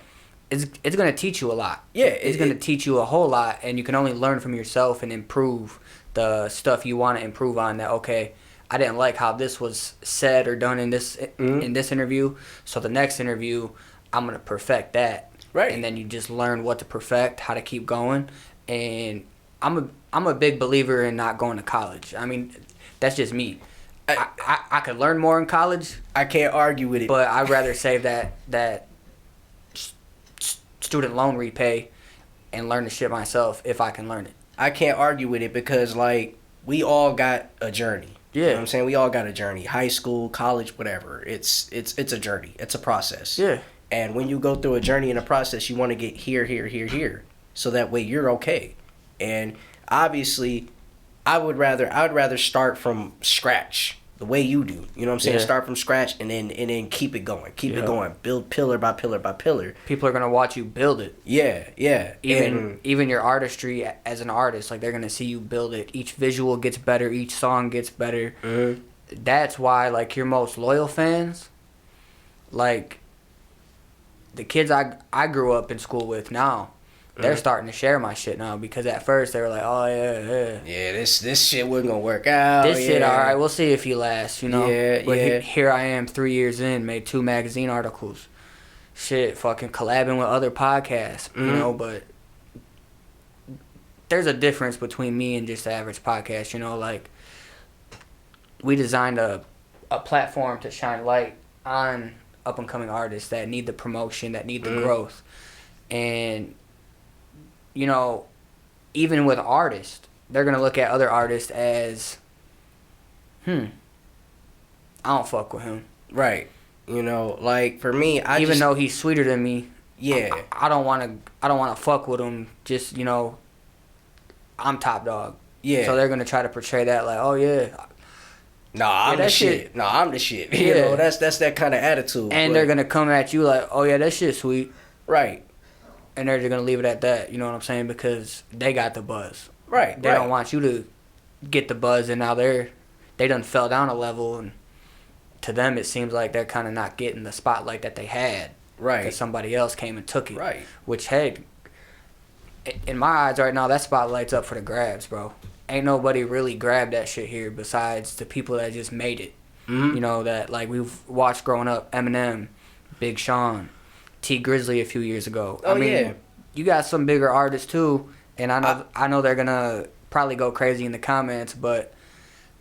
It's going to teach you a lot. Yeah. It's going to teach you a whole lot, and you can only learn from yourself and improve the stuff you want to improve on. That, okay, I didn't like how this was said or done in this interview, so the next interview, I'm going to perfect that. Right. And then you just learn what to perfect, how to keep going. And I'm a big believer in not going to college. I mean, that's just me. I could learn more in college. I can't argue with it. But I'd rather save that student loan repay and learn the shit myself if I can learn it. I can't argue with it, because, like, we all got a journey. Yeah. You know what I'm saying? We all got a journey. High school, college, whatever. It's a journey. It's a process. Yeah. And when you go through a journey and a process, you want to get here. So that way you're okay. And obviously, I'd rather start from scratch. The way you do, you know what I'm saying? Yeah. Start from scratch and then keep it going. Keep it going. Build pillar by pillar by pillar. People are gonna watch you build it. Yeah. Even your artistry as an artist, like, they're gonna see you build it. Each visual gets better. Each song gets better. Mm-hmm. That's why, like, your most loyal fans, like the kids I grew up in school with now, they're starting to share my shit now, because at first they were like, oh Yeah, this shit wasn't gonna work out. this shit alright, we'll see if he lasts, you know. Yeah, but yeah. Here I am 3 years in, made 2 magazine articles, shit, fucking collabing with other podcasts, you know. But there's a difference between me and just the average podcast, you know. Like, we designed a platform to shine light on up and coming artists that need the promotion, that need the growth. And, you know, even with artists, they're going to look at other artists as, I don't fuck with him. Right. You know, like, for me, Even though he's sweeter than me, yeah, I don't want to fuck with him. Just, you know, I'm top dog. yeah. So they're going to try to portray that like, oh yeah. I'm the that shit. shit- I'm the shit. You Yeah. know, that's that kind of attitude. And but- they're going to come at you like, oh yeah, that shit's sweet. right. and they're just gonna leave it at that. You know what I'm saying? Because they got the buzz. Right. They don't want you to get the buzz, and now they done fell down a level, and to them it seems like they're kind of not getting the spotlight that they had. Right. Because somebody else came and took it. Right. Which, hey, in my eyes right now, that spotlight's up for the grabs, bro. Ain't nobody really grabbed that shit here besides the people that just made it. Mm-hmm. You know, that like we've watched growing up. Eminem, Big Sean, T Grizzly a few years ago. Oh, I mean, yeah. you got some bigger artists too, and I know they're gonna probably go crazy in the comments, but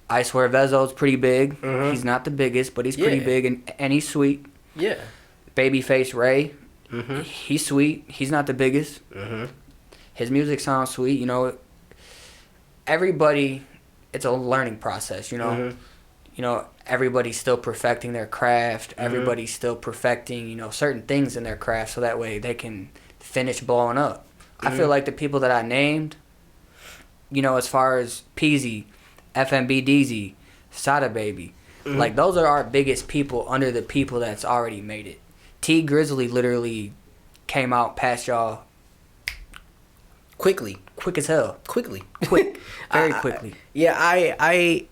I swear Vezo's pretty big. Mm-hmm. He's not the biggest, but he's pretty Yeah. big, and he's sweet. Yeah. Babyface Ray, Mm-hmm. he's sweet. He's not the biggest. Mm-hmm. His music sounds sweet. You know, everybody, it's a learning process. You know, Mm-hmm. you know, everybody's still perfecting their craft. Mm-hmm. Everybody's still perfecting, certain things in their craft, so that way they can finish blowing up. Mm-hmm. I feel like the people that I named, as far as Peasy, FMB DZ, Sada Baby, Mm-hmm. like those are our biggest people under the people that's already made it. T Grizzly literally came out past y'all Quickly. quick as hell. Quickly. Quick. Very quickly. Yeah, I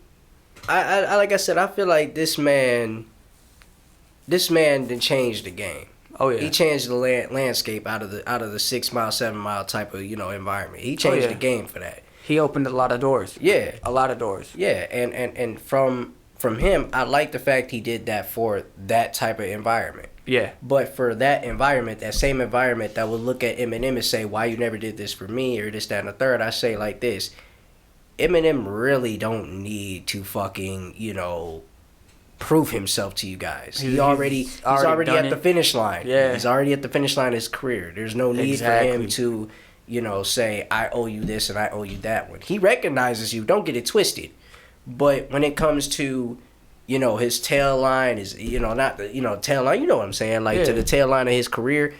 like I said, I feel like this man done changed the game. Oh yeah. He changed the landscape out of the 6 mile, 7 mile type of environment. He changed yeah. the game for that. He opened a lot of doors. Yeah, A lot of doors. yeah, and from him, I like the fact he did that for that type of environment. Yeah. But for that environment, that same environment that would look at Eminem and say, "Why you never did this for me?" or this, that, and the third, I say like this: Eminem really don't need to fucking prove himself to you guys. He's already done at the it. finish line. Yeah. He's already at the finish line of his career. There's no need for him Exactly. to, say, I owe you this and I owe you that one. He recognizes you. Don't get it twisted. But when it comes to, his tail line is, not the, tail line, you know what I'm saying? Like, to Yeah. the tail line of his career,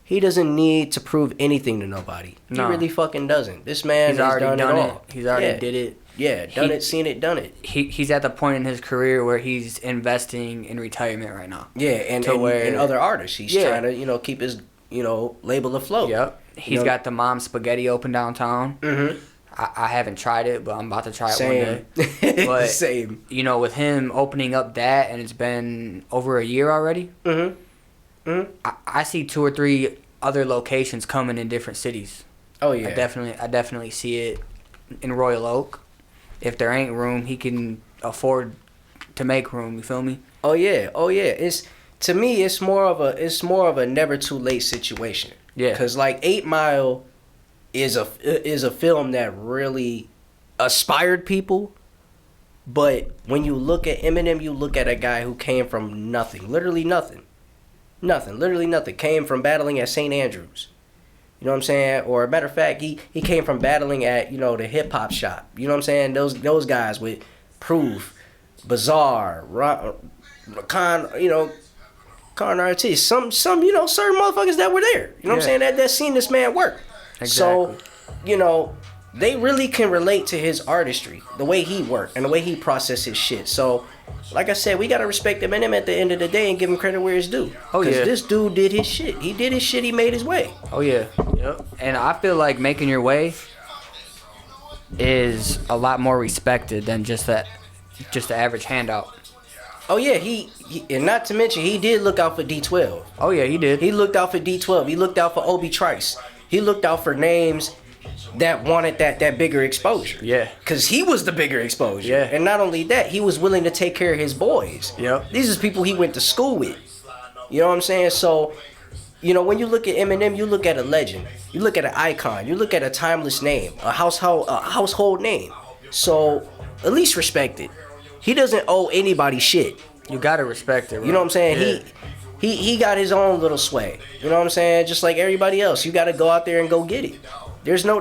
he doesn't need to prove anything to nobody. No. He really fucking doesn't. This man He's has already done it all. He's already Yeah. did it. Yeah, done it, seen it, done it. He's at the point in his career where he's investing in retirement right now. Yeah, and other artists. He's Yeah. trying to, keep his, label afloat. Yep. He's got the Mom Spaghetti open downtown. Mm-hmm. I haven't tried it, but I'm about to try it Same. one day. But, Same. with him opening up that, and it's been over a year already, Mm-hmm. Mm-hmm. I see 2 or 3 other locations coming in different cities. Oh, yeah. I definitely see it in Royal Oak. If there ain't room, he can afford to make room. You feel me? Oh, yeah. Oh, yeah. To me, it's more of a never too late situation. Yeah. Because, like, 8 Mile is a film that really aspired people. But when you look at Eminem, you look at a guy who came from nothing. Literally nothing. Nothing. Literally nothing. Came from battling at St. Andrews. You know what I'm saying? Or a matter of fact, he came from battling at, the hip hop shop. You know what I'm saying? Those guys with Proof, Bizarre, Con artists, some certain motherfuckers that were there. You know what I'm saying? That seen this man work. Exactly. So, they really can relate to his artistry, the way he worked and the way he processed his shit. So, like I said, we gotta respect Eminem at the end of the day and give him credit where it's due. Oh, yeah. Because this dude did his shit. He did his shit. He made his way. Oh yeah. Yep. And I feel like making your way is a lot more respected than just the average handout. Oh yeah, he and not to mention he did look out for D12. Oh yeah, he did. He looked out for D12. He looked out for Obi Trice. He looked out for names that wanted that bigger exposure. Yeah. Cause he was the bigger exposure. Yeah. And not only that, he was willing to take care of his boys. Yep. These is people he went to school with. You know what I'm saying? So, when you look at Eminem, you look at a legend. You look at an icon. You look at a timeless name, a household name. So, at least respect it. He doesn't owe anybody shit. You gotta respect it. Bro. You know what I'm saying? Yeah. He got his own little sway. You know what I'm saying? Just like everybody else, you got to go out there and go get it. There's no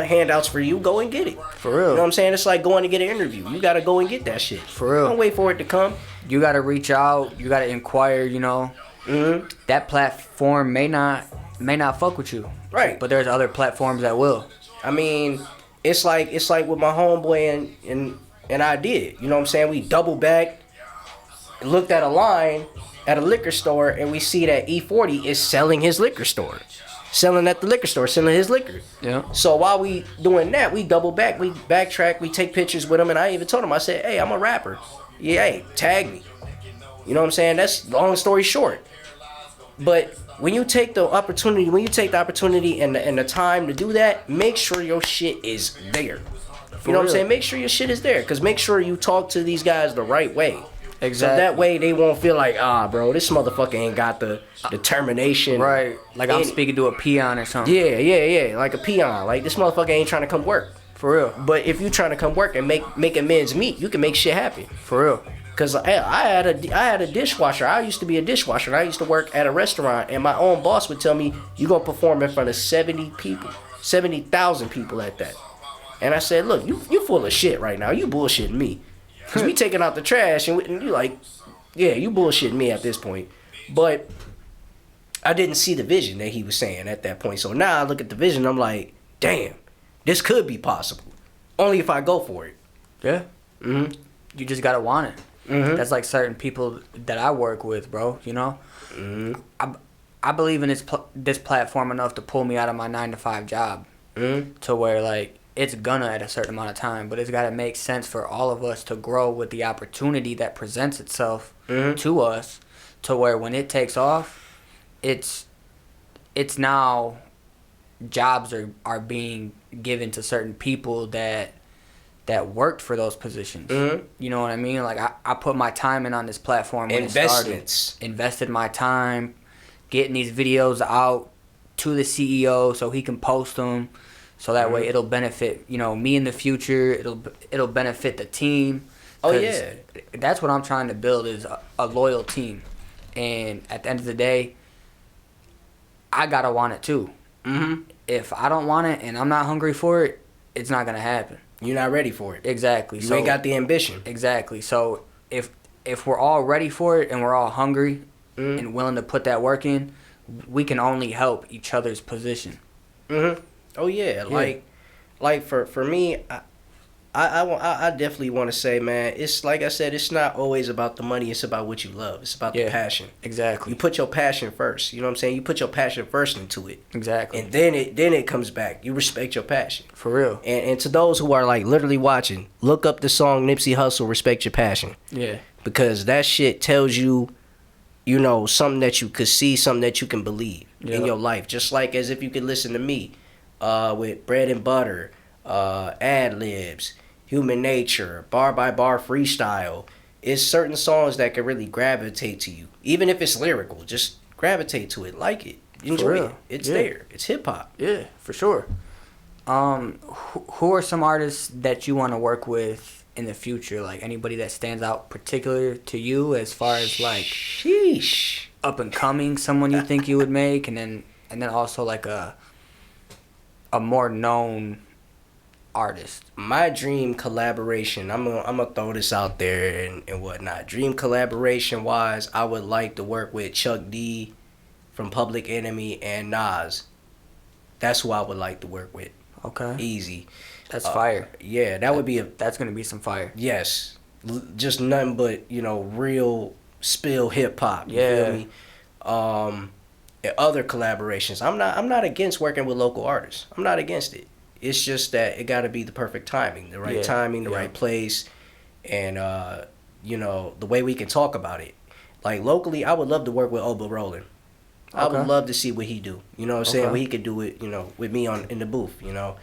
handouts for you. Go and get it. For real. You know what I'm saying? It's like going to get an interview. You got to go and get that shit. For real. Don't wait for it to come. You gotta reach out. You gotta inquire. Mm-hmm. That platform may not fuck with you. Right. But there's other platforms that will. I mean, it's like with my homeboy and I did. You know what I'm saying? We double back, looked at a line at a liquor store, and we see that E40 is selling his liquor store. selling at the liquor store, selling his liquor. Yeah. So while we doing that, we double back, we backtrack, we take pictures with him, and I even told him, I said, hey, I'm a rapper. Yeah, hey, tag me. You know what I'm saying? That's long story short. But when you take the opportunity, and the time to do that, make sure your shit is there. You know what I'm saying? Make sure your shit is there, because make sure you talk to these guys the right way. Exactly. So that way they won't feel like, bro, this motherfucker ain't got the determination. Right. Like I'm speaking to a peon or something. Yeah. Like a peon. Like this motherfucker ain't trying to come work. For real. But if you trying to come work and make amends meet, you can make shit happen. For real. Cause I had a dishwasher. I used to be a dishwasher. And I used to work at a restaurant, and my own boss would tell me, "You gonna perform in front of 70 people, 70,000 people at that." And I said, "Look, you full of shit right now. You bullshitting me, cause we taking out the trash, and you like, yeah, you bullshitting me at this point." But I didn't see the vision that he was saying at that point. So now I look at the vision. I'm like, damn, this could be possible, only if I go for it. Yeah. Mhm. You just gotta want it. Mhm. That's like certain people that I work with, bro. You know, Mhm. I believe in this platform enough to pull me out of my 9-to-5 job, to where like it's gonna at a certain amount of time, but it's gotta make sense for all of us to grow with the opportunity that presents itself to us, to where when it takes off, it's now jobs are being given to certain people that worked for those positions. You know what I mean? Like I put my time in on this platform when Investments. it started. Invested my time getting these videos out to the CEO so he can post them, so that way it'll benefit, you know, me in the future. It'll benefit the team. Oh yeah. That's what I'm trying to build, is a loyal team. And at the end of the day, I gotta want it too. If I don't want it and I'm not hungry for it, it's not gonna happen. You're not ready for it. Exactly. You ain't got the ambition. Exactly. So if we're all ready for it and we're all hungry and willing to put that work in, we can only help each other's position. Oh yeah. Like for me, I definitely want to say, man, it's like I said, it's not always about the money. It's about what you love. It's about the passion. Exactly. You put your passion first. You know what I'm saying? You put your passion first into it. Exactly. And then it comes back. You respect your passion. For real. And to those who are like literally watching, look up the song Nipsey Hussle, Respect Your Passion. Yeah. Because that shit tells you, you know, something that you could see, something that you can believe in your life. Just like as if you could listen to me with Bread and Butter, Ad Libs, Human Nature, Bar by Bar Freestyle. It's certain songs that can really gravitate to you. Even if it's lyrical, just gravitate to it. Like it. Enjoy it. It's there. It's hip hop. Yeah, for sure. Who are some artists that you want to work with in the future? Like anybody that stands out particular to you as far as like Sheesh. Up and coming, someone you think you would make, and then also like a more known artist. My dream collaboration, I'm gonna throw this out there and whatnot. Dream collaboration wise, I would like to work with Chuck D from Public Enemy and Nas. That's who I would like to work with. Okay. Easy. That's fire. Yeah, that would be that's gonna be some fire. Yes. Just nothing but, you know, real spill hip hop. You feel me? And other collaborations. I'm not against working with local artists. I'm not against it. It's just that it got to be the perfect timing, the right timing, the right place, and you know, the way we can talk about it. Like locally, I would love to work with Oba Roland. I would love to see what he do. You know what I'm saying? What he could do it, you know, with me in the booth. You know,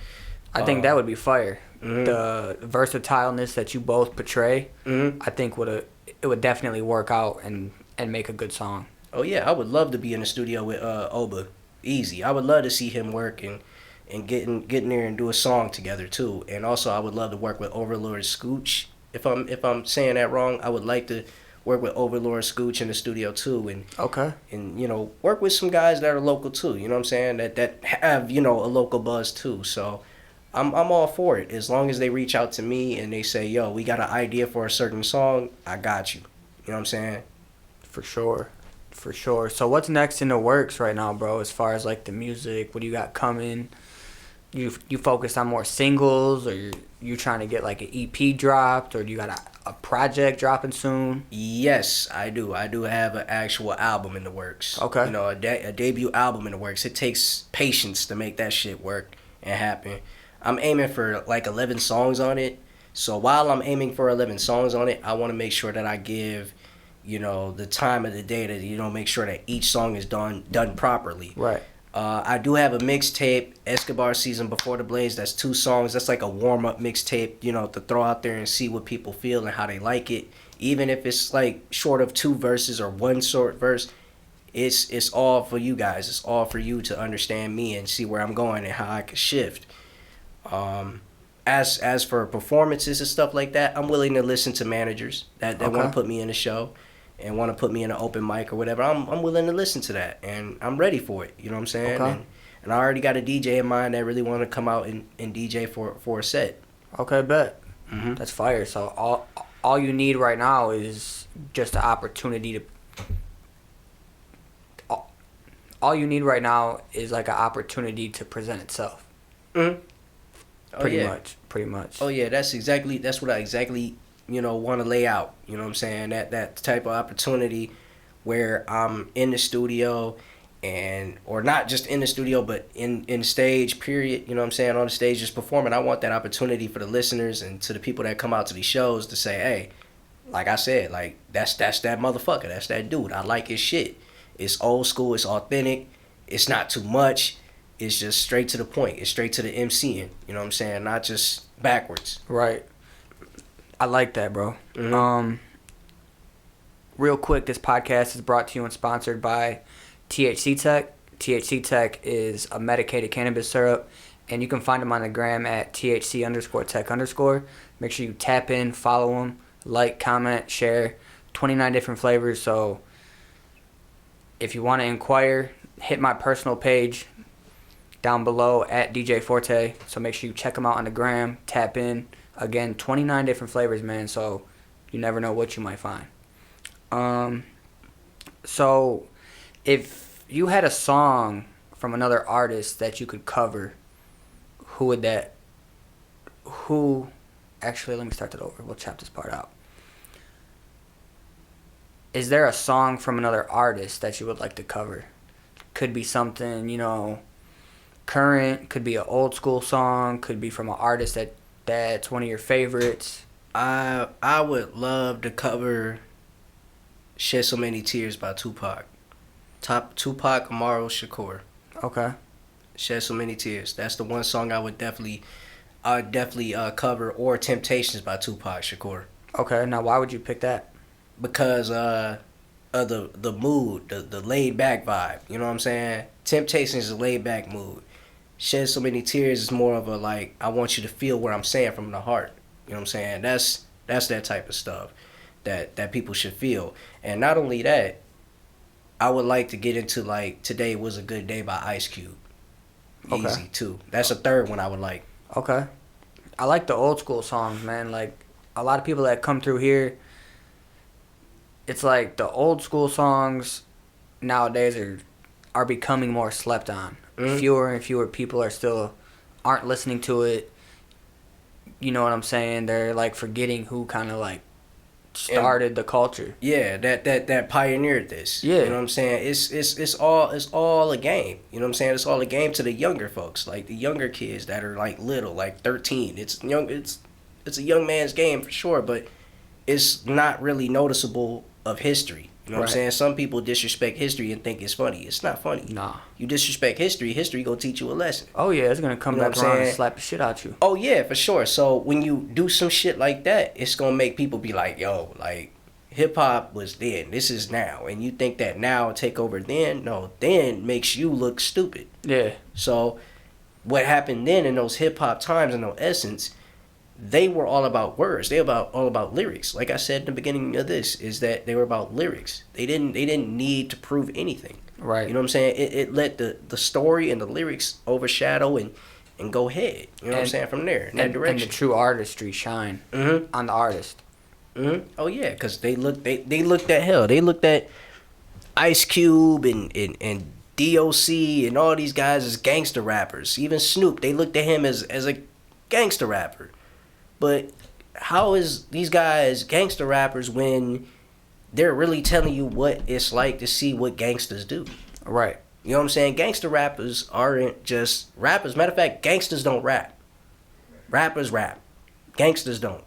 I think that would be fire. The versatileness that you both portray, I think it would definitely work out and make a good song. Oh yeah, I would love to be in the studio with Oba. Easy. I would love to see him work and getting there and do a song together too. And also I would love to work with Overlord Scooch. If I'm saying that wrong, I would like to work with Overlord Scooch in the studio too, and you know, work with some guys that are local too. You know what I'm saying? That have, you know, a local buzz too. So I'm all for it, as long as they reach out to me and they say, yo, we got an idea for a certain song, I got you. You know what I'm saying? For sure. So what's next in the works right now, bro, as far as like the music? What do you got coming? You focus on more singles, or you trying to get like an EP dropped, or do you got a project dropping soon? Yes, I do. I do have an actual album in the works. Okay. You know, a debut album in the works. It takes patience to make that shit work and happen. I'm aiming for like 11 songs on it. So while I'm aiming for 11 songs on it, I want to make sure that I give, you know, the time of the day to, you know, make sure that each song is done properly. Right. I do have a mixtape, Escobar Season Before the Blaze. That's 2 songs. That's like a warm-up mixtape, you know, to throw out there and see what people feel and how they like it. Even if it's like short of 2 verses or 1 short verse, it's all for you guys. It's all for you to understand me and see where I'm going and how I can shift. As for performances and stuff like that, I'm willing to listen to managers that want to put me in a show and want to put me in an open mic or whatever. I'm willing to listen to that, and I'm ready for it. You know what I'm saying? Okay. And I already got a DJ in mind that really want to come out and DJ for a set. Okay, bet. Mm-hmm. That's fire. So all you need right now is just the opportunity to. All you need right now is like an opportunity to present itself. Mm-hmm. Oh, Pretty much. Oh yeah, that's what I exactly, you know, want to lay out. You know what I'm saying? That type of opportunity where I'm in the studio or not just in the studio, but in stage, period. You know what I'm saying? On the stage just performing. I want that opportunity for the listeners and to the people that come out to these shows to say, hey, like I said, like that's that motherfucker. That's that dude. I like his shit. It's old school. It's authentic. It's not too much. It's just straight to the point. It's straight to the MCing. You know what I'm saying? Not just backwards. Right. I like that, bro. Mm-hmm. Real quick, this podcast is brought to you and sponsored by THC Tech. THC Tech is a medicated cannabis syrup, and you can find them on the gram at THC_tech_. Make sure you tap in, follow them, like, comment, share. 29 different flavors, so if you want to inquire, hit my personal page down below at DJ Forte. So make sure you check them out on the gram, tap in. Again, 29 different flavors, man, so you never know what you might find. So if you had a song from another artist that you could cover, actually, let me start that over. We'll chop this part out. Is there a song from another artist that you would like to cover? Could be something, you know, current, could be an old school song, could be from an artist that's one of your favorites. I would love to cover Shed So Many Tears by Tupac. Tupac Amaru Shakur. Okay. Shed So Many Tears. That's the one song I would definitely cover, or Temptations by Tupac Shakur. Okay, now why would you pick that? Because of the mood, the laid back vibe. You know what I'm saying? Temptations is a laid back mood. Shed So Many Tears is more of a like, I want you to feel what I'm saying from the heart. You know what I'm saying? That's that type of stuff that people should feel. And not only that, I would like to get into like Today Was a Good Day by Ice Cube. Okay. Easy too. That's a third one I would like. Okay. I like the old school songs, man. Like, a lot of people that come through here, it's like the old school songs nowadays are becoming more slept on. Mm-hmm. Fewer and fewer people aren't listening to it. You know what I'm saying? They're like forgetting who kind of like started the culture. Yeah, that pioneered this. Yeah. You know what I'm saying? It's all a game. You know what I'm saying? It's all a game to the younger folks, like the younger kids that are like little, like 13. It's a young man's game for sure, but it's not really noticeable of history. You know what I'm saying? Some people disrespect history and think it's funny. It's not funny. Nah. You disrespect history gonna teach you a lesson. Oh yeah, it's gonna come You know back what I'm around and saying? slap the shit out you. Oh yeah, for sure. So when you do some shit like that, it's gonna make people be like, yo, like hip hop was then, this is now, and you think that now take over then? No, then makes you look stupid. Yeah. So what happened then in those hip hop times in those essence, they were all about words. They were all about lyrics. Like I said in the beginning of this, is that they were about lyrics. They didn't need to prove anything. Right. You know what I'm saying? It let the story and the lyrics overshadow and go ahead. You know what I'm saying? From there, in that direction. And the true artistry shine on the artist. Mm-hmm. Oh yeah, because they looked at hell. They looked at Ice Cube and DOC and all these guys as gangster rappers. Even Snoop, they looked at him as a gangster rapper. But how is these guys gangster rappers when they're really telling you what it's like to see what gangsters do? Right. You know what I'm saying? Gangster rappers aren't just rappers. Matter of fact, gangsters don't rap. Rappers rap. Gangsters don't.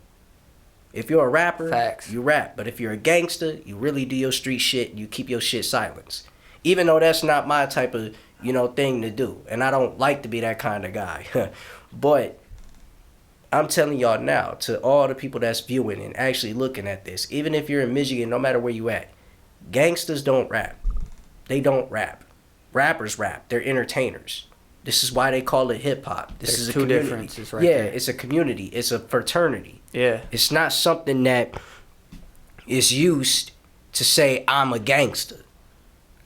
If you're a rapper, Facts. you rap. But if you're a gangster, you really do your street shit. You keep your shit silenced. Even though that's not my type of, thing to do. And I don't like to be that kind of guy. But I'm telling y'all now, to all the people that's viewing and actually looking at this, even if you're in Michigan, no matter where you at, gangsters don't rap. They don't rap. Rappers rap. They're entertainers. This is why they call it hip hop. This There's is a two community. differences right yeah, there. it's a community. It's a fraternity. Yeah. It's not something that is used to say I'm a gangster.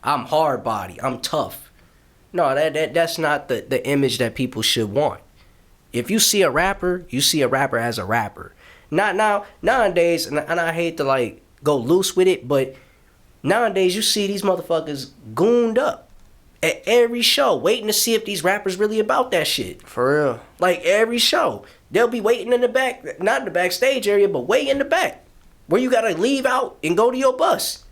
I'm hard body. I'm tough. No, that's not the image that people should want. If you see a rapper, you see a rapper as a rapper. Not nowadays, and I hate to go loose with it, but nowadays you see these motherfuckers gooned up at every show, waiting to see if these rappers really about that shit. For real. Like every show, they'll be waiting in the back, not in the backstage area, but way in the back, where you gotta leave out and go to your bus.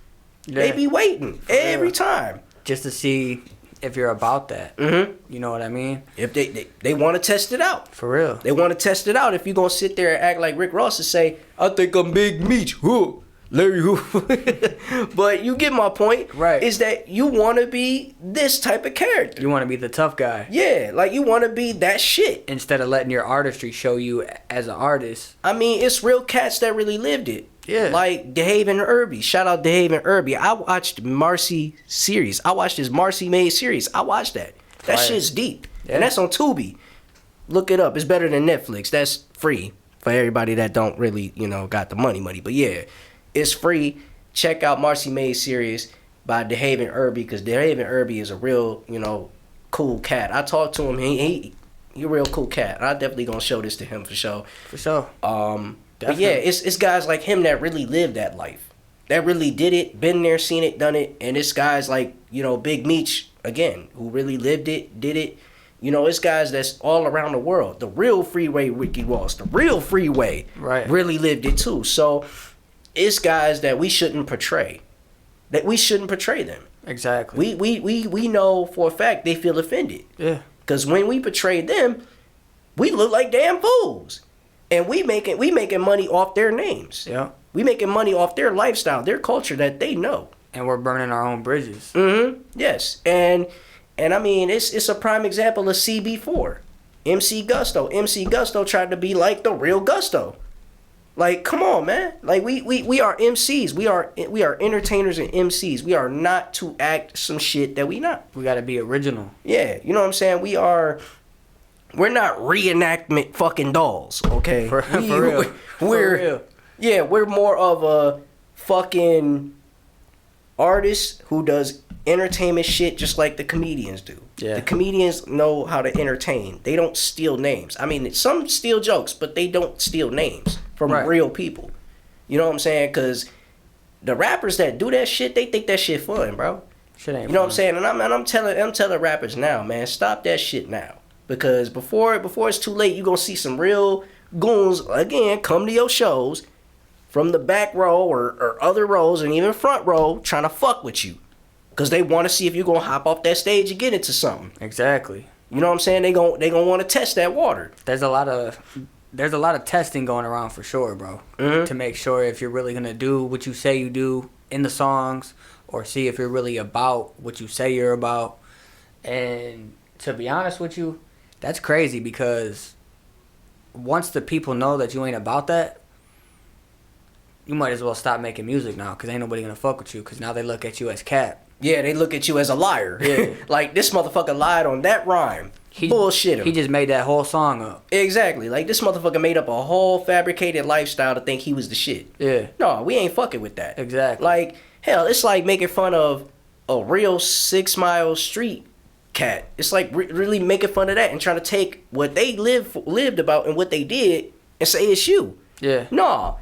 Yeah. They be waiting every time. Just to see if you're about that. Mm-hmm. You know what I mean? If they want to test it out. For real. They want to test it out. If you gonna sit there and act like Rick Ross and say, I think I'm Big Meech, who? Larry who? But you get my point. Right. Is that you want to be this type of character. You want to be the tough guy. Yeah, like you want to be that shit. Instead of letting your artistry show you as an artist. I mean, it's real cats that really lived it. Yeah. Like DeHave and Irby. Shout out DeHave and Irby. I watched Marcy series. I watched this Marcy made series. I watched that. That Fire. shit's deep. Yeah. And that's on Tubi. Look it up. It's better than Netflix. That's free for everybody that don't really, got the money. But yeah, it's free. Check out Marcy Mays series by DeHave and Irby, because DeHave and Irby is a real, cool cat. I talked to him. He a real cool cat. I definitely gonna show this to him for sure. For sure. But yeah, it's guys like him that really lived that life, that really did it, been there, seen it, done it, and it's guys like Big Meech again who really lived it, did it. It's guys that's all around the world. The real Freeway Ricky Ross, the real Freeway, Right. really lived it too. So it's guys that we shouldn't portray, them. Exactly. We know for a fact they feel offended. Yeah. Because when we portray them, we look like damn fools. And we making money off their names. Yeah. We making money off their lifestyle, their culture that they know. And we're burning our own bridges. Mm-hmm. Yes. And I mean, it's a prime example of CB4. MC Gusto. MC Gusto tried to be like the real Gusto. Like, come on, man. Like, we are MCs. We are entertainers and MCs. We are not to act some shit that we not. We got to be original. Yeah, you know what I'm saying? We're not reenactment fucking dolls, okay? For real. We're For real. Yeah, we're more of a fucking artist who does entertainment shit just like the comedians do. Yeah. The comedians know how to entertain. They don't steal names. I mean, some steal jokes, but they don't steal names from Right. real people. You know what I'm saying? Because the rappers that do that shit, they think that shit fun, bro. Shit ain't You know what I'm fun. saying? And I'm telling rappers now, man, stop that shit now. Because before it's too late, you gonna see some real goons again come to your shows from the back row or other rows and even front row trying to fuck with you. Because they want to see if you're gonna hop off that stage and get into something. Exactly. You know what I'm saying? They gonna want to test that water. There's a lot of testing going around for sure, bro. Mhm. To make sure if you're really gonna do what you say you do in the songs, or see if you're really about what you say you're about. And to be honest with you, that's crazy, because once the people know that you ain't about that, you might as well stop making music now, because ain't nobody gonna fuck with you, because now they look at you as cap. Yeah, they look at you as a liar. Yeah. Like, this motherfucker lied on that rhyme. Bullshit him. He just made that whole song up. Exactly. Like, this motherfucker made up a whole fabricated lifestyle to think he was the shit. Yeah. No, we ain't fucking with that. Exactly. Like, hell, it's like making fun of a real 6 Mile Street cat. It's like really making fun of that and trying to take what they lived about and what they did and say it's you. Yeah. No,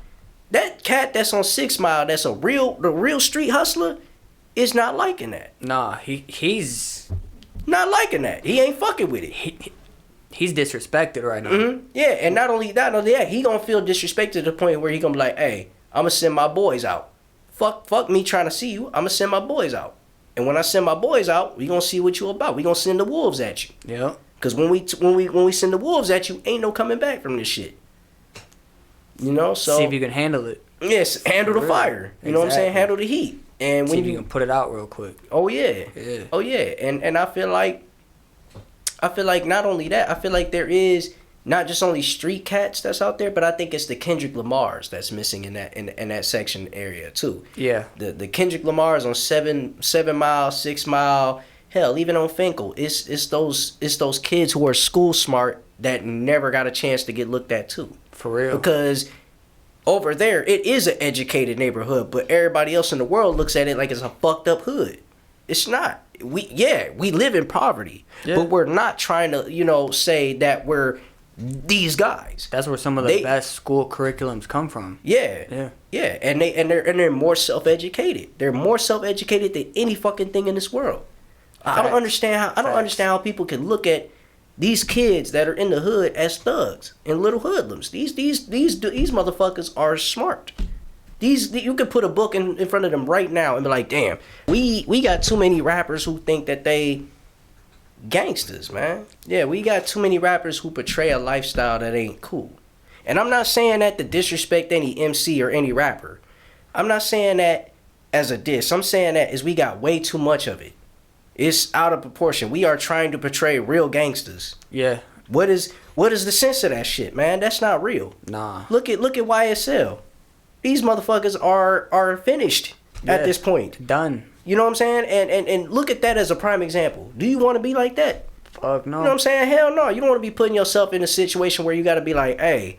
that cat that's on 6 Mile, that's the real street hustler, is not liking that. Nah, he's Not liking that. He ain't fucking with it. He's disrespected right now. Yeah, and not only that, he gonna feel disrespected to the point where he gonna be like, hey, I'm gonna send my boys out. Fuck me trying to see you. I'm gonna send my boys out. And when I send my boys out, we gonna see what you about. We gonna send the wolves at you. Yeah. Cause when we send the wolves at you, ain't no coming back from this shit. You know, so see if you can handle it. Yes, handle the fire. You know what I'm saying? Handle the heat. And see when if you can put it out real quick. Oh yeah. Yeah. Oh yeah. And I feel like not only that, I feel like there is not just only street cats that's out there, but I think it's the Kendrick Lamars that's missing in that section area too. Yeah. The Kendrick Lamars on 7 Mile, 6 Mile, hell, even on Finkel. It's those kids who are school smart that never got a chance to get looked at too. For real. Because over there it is an educated neighborhood, but everybody else in the world looks at it like it's a fucked up hood. It's not. We live in poverty, but we're not trying to, say that we're these guys. That's where some of the best school curriculums come from. Yeah. And they're more self-educated. They're more self-educated than any fucking thing in this world. I don't understand how people can look at these kids that are in the hood as thugs and little hoodlums. These motherfuckers are smart. You could put a book in front of them right now and be like, damn, we got too many rappers who think that they gangsters, man. Yeah, we got too many rappers who portray a lifestyle that ain't cool. And I'm not saying that to disrespect any MC or any rapper. I'm not saying that as a diss. I'm saying that as we got way too much of it. It's out of proportion. We are trying to portray real gangsters. Yeah. What is the sense of that shit, man? That's not real. Nah. Look at YSL. These motherfuckers are finished at this point. Done. You know what I'm saying? And look at that as a prime example. Do you want to be like that? Fuck no. You know what I'm saying? Hell no. You don't want to be putting yourself in a situation where you got to be like, hey,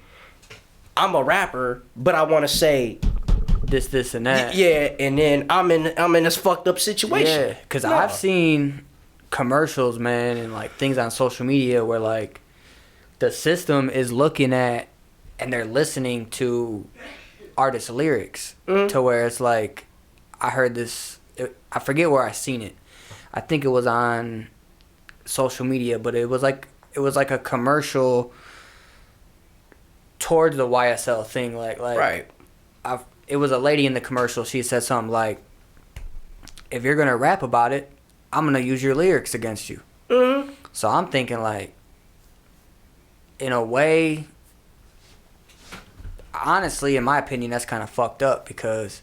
I'm a rapper, but I want to say this and that. Yeah, and then I'm in this fucked up situation. Yeah, because I've seen commercials, man, and like things on social media where like the system is looking at and they're listening to artist lyrics to where it's like, I heard this, I forget where I seen it. I think it was on social media, but it was like a commercial towards the YSL thing, like right. It was a lady in the commercial. She said something like, if you're gonna rap about it, I'm gonna use your lyrics against you. So I'm thinking like, in a way, honestly, in my opinion, that's kind of fucked up because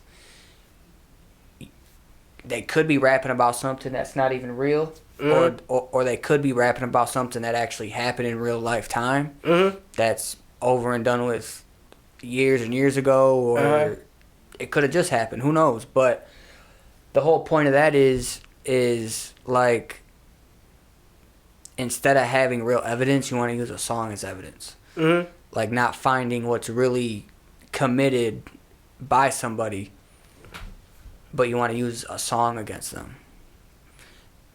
they could be rapping about something that's not even real, or they could be rapping about something that actually happened in real life time, that's over and done with years and years ago, or it could have just happened. Who knows? But the whole point of that is like, instead of having real evidence, you want to use a song as evidence. Like not finding what's really committed by somebody, but you want to use a song against them.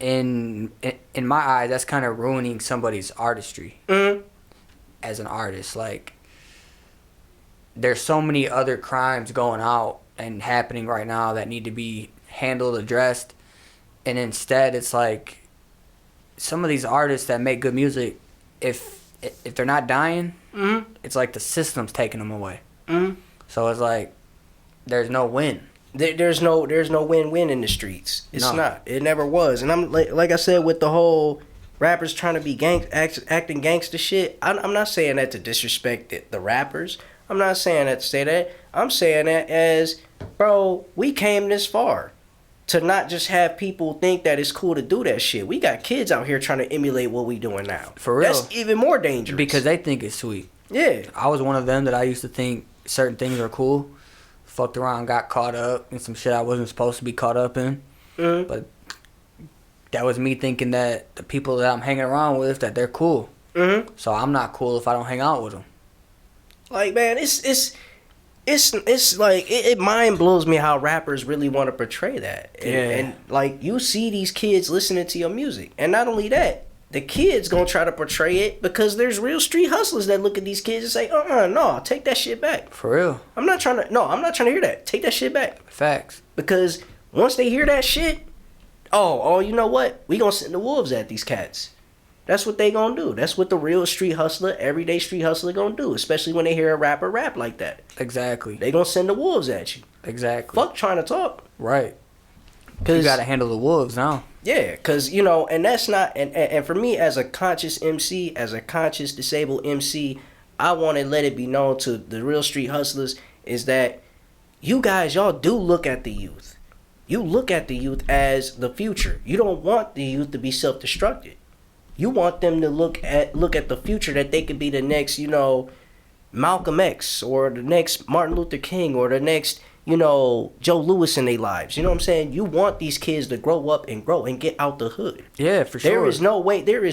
In my eyes, that's kind of ruining somebody's artistry as an artist. Like, there's so many other crimes going out and happening right now that need to be handled, addressed, and instead it's like some of these artists that make good music, if they're not dying, it's like the system's taking them away. So it's like there's no win. There's no win-win in the streets. It's not. It never was. And I'm like I said, with the whole rappers trying to be acting gangster shit, I'm not saying that to disrespect the rappers. I'm not saying that to say that. I'm saying that as, bro, we came this far to not just have people think that it's cool to do that shit. We got kids out here trying to emulate what we doing now. For real. That's even more dangerous. Because they think it's sweet. Yeah. I was one of them that I used to think certain things are cool. Fucked around, got caught up in some shit I wasn't supposed to be caught up in. But that was me thinking that the people that I'm hanging around with, that they're cool. So I'm not cool if I don't hang out with them. Like, man, it's like, it mind blows me how rappers really want to portray that. And like, you see these kids listening to your music. And not only that, the kids gonna try to portray it because there's real street hustlers that look at these kids and say, no, take that shit back. For real. I'm not trying to hear that. Take that shit back. Facts. Because once they hear that shit, you know what? We gonna send the wolves at these cats. That's what they gonna do. That's what the real street hustler, everyday street hustler gonna do, especially when they hear a rapper rap like that. Exactly. They gonna send the wolves at you. Exactly. Fuck trying to talk. Right. Cause You gotta handle the wolves now. yeah, cause you know, and that's not, and for me as a conscious MC, as a conscious disabled MC, I want to let it be known to the real street hustlers is that you guys, y'all do look at the youth. You look at the youth as the future. You don't want the youth to be self-destructed. You want them to look at the future, that they could be the next, you know, Malcolm X or the next Martin Luther King or the next, you know, Joe Louis in their lives. You know what I'm saying? You want these kids to grow up and grow and get out the hood. Yeah, for sure. There is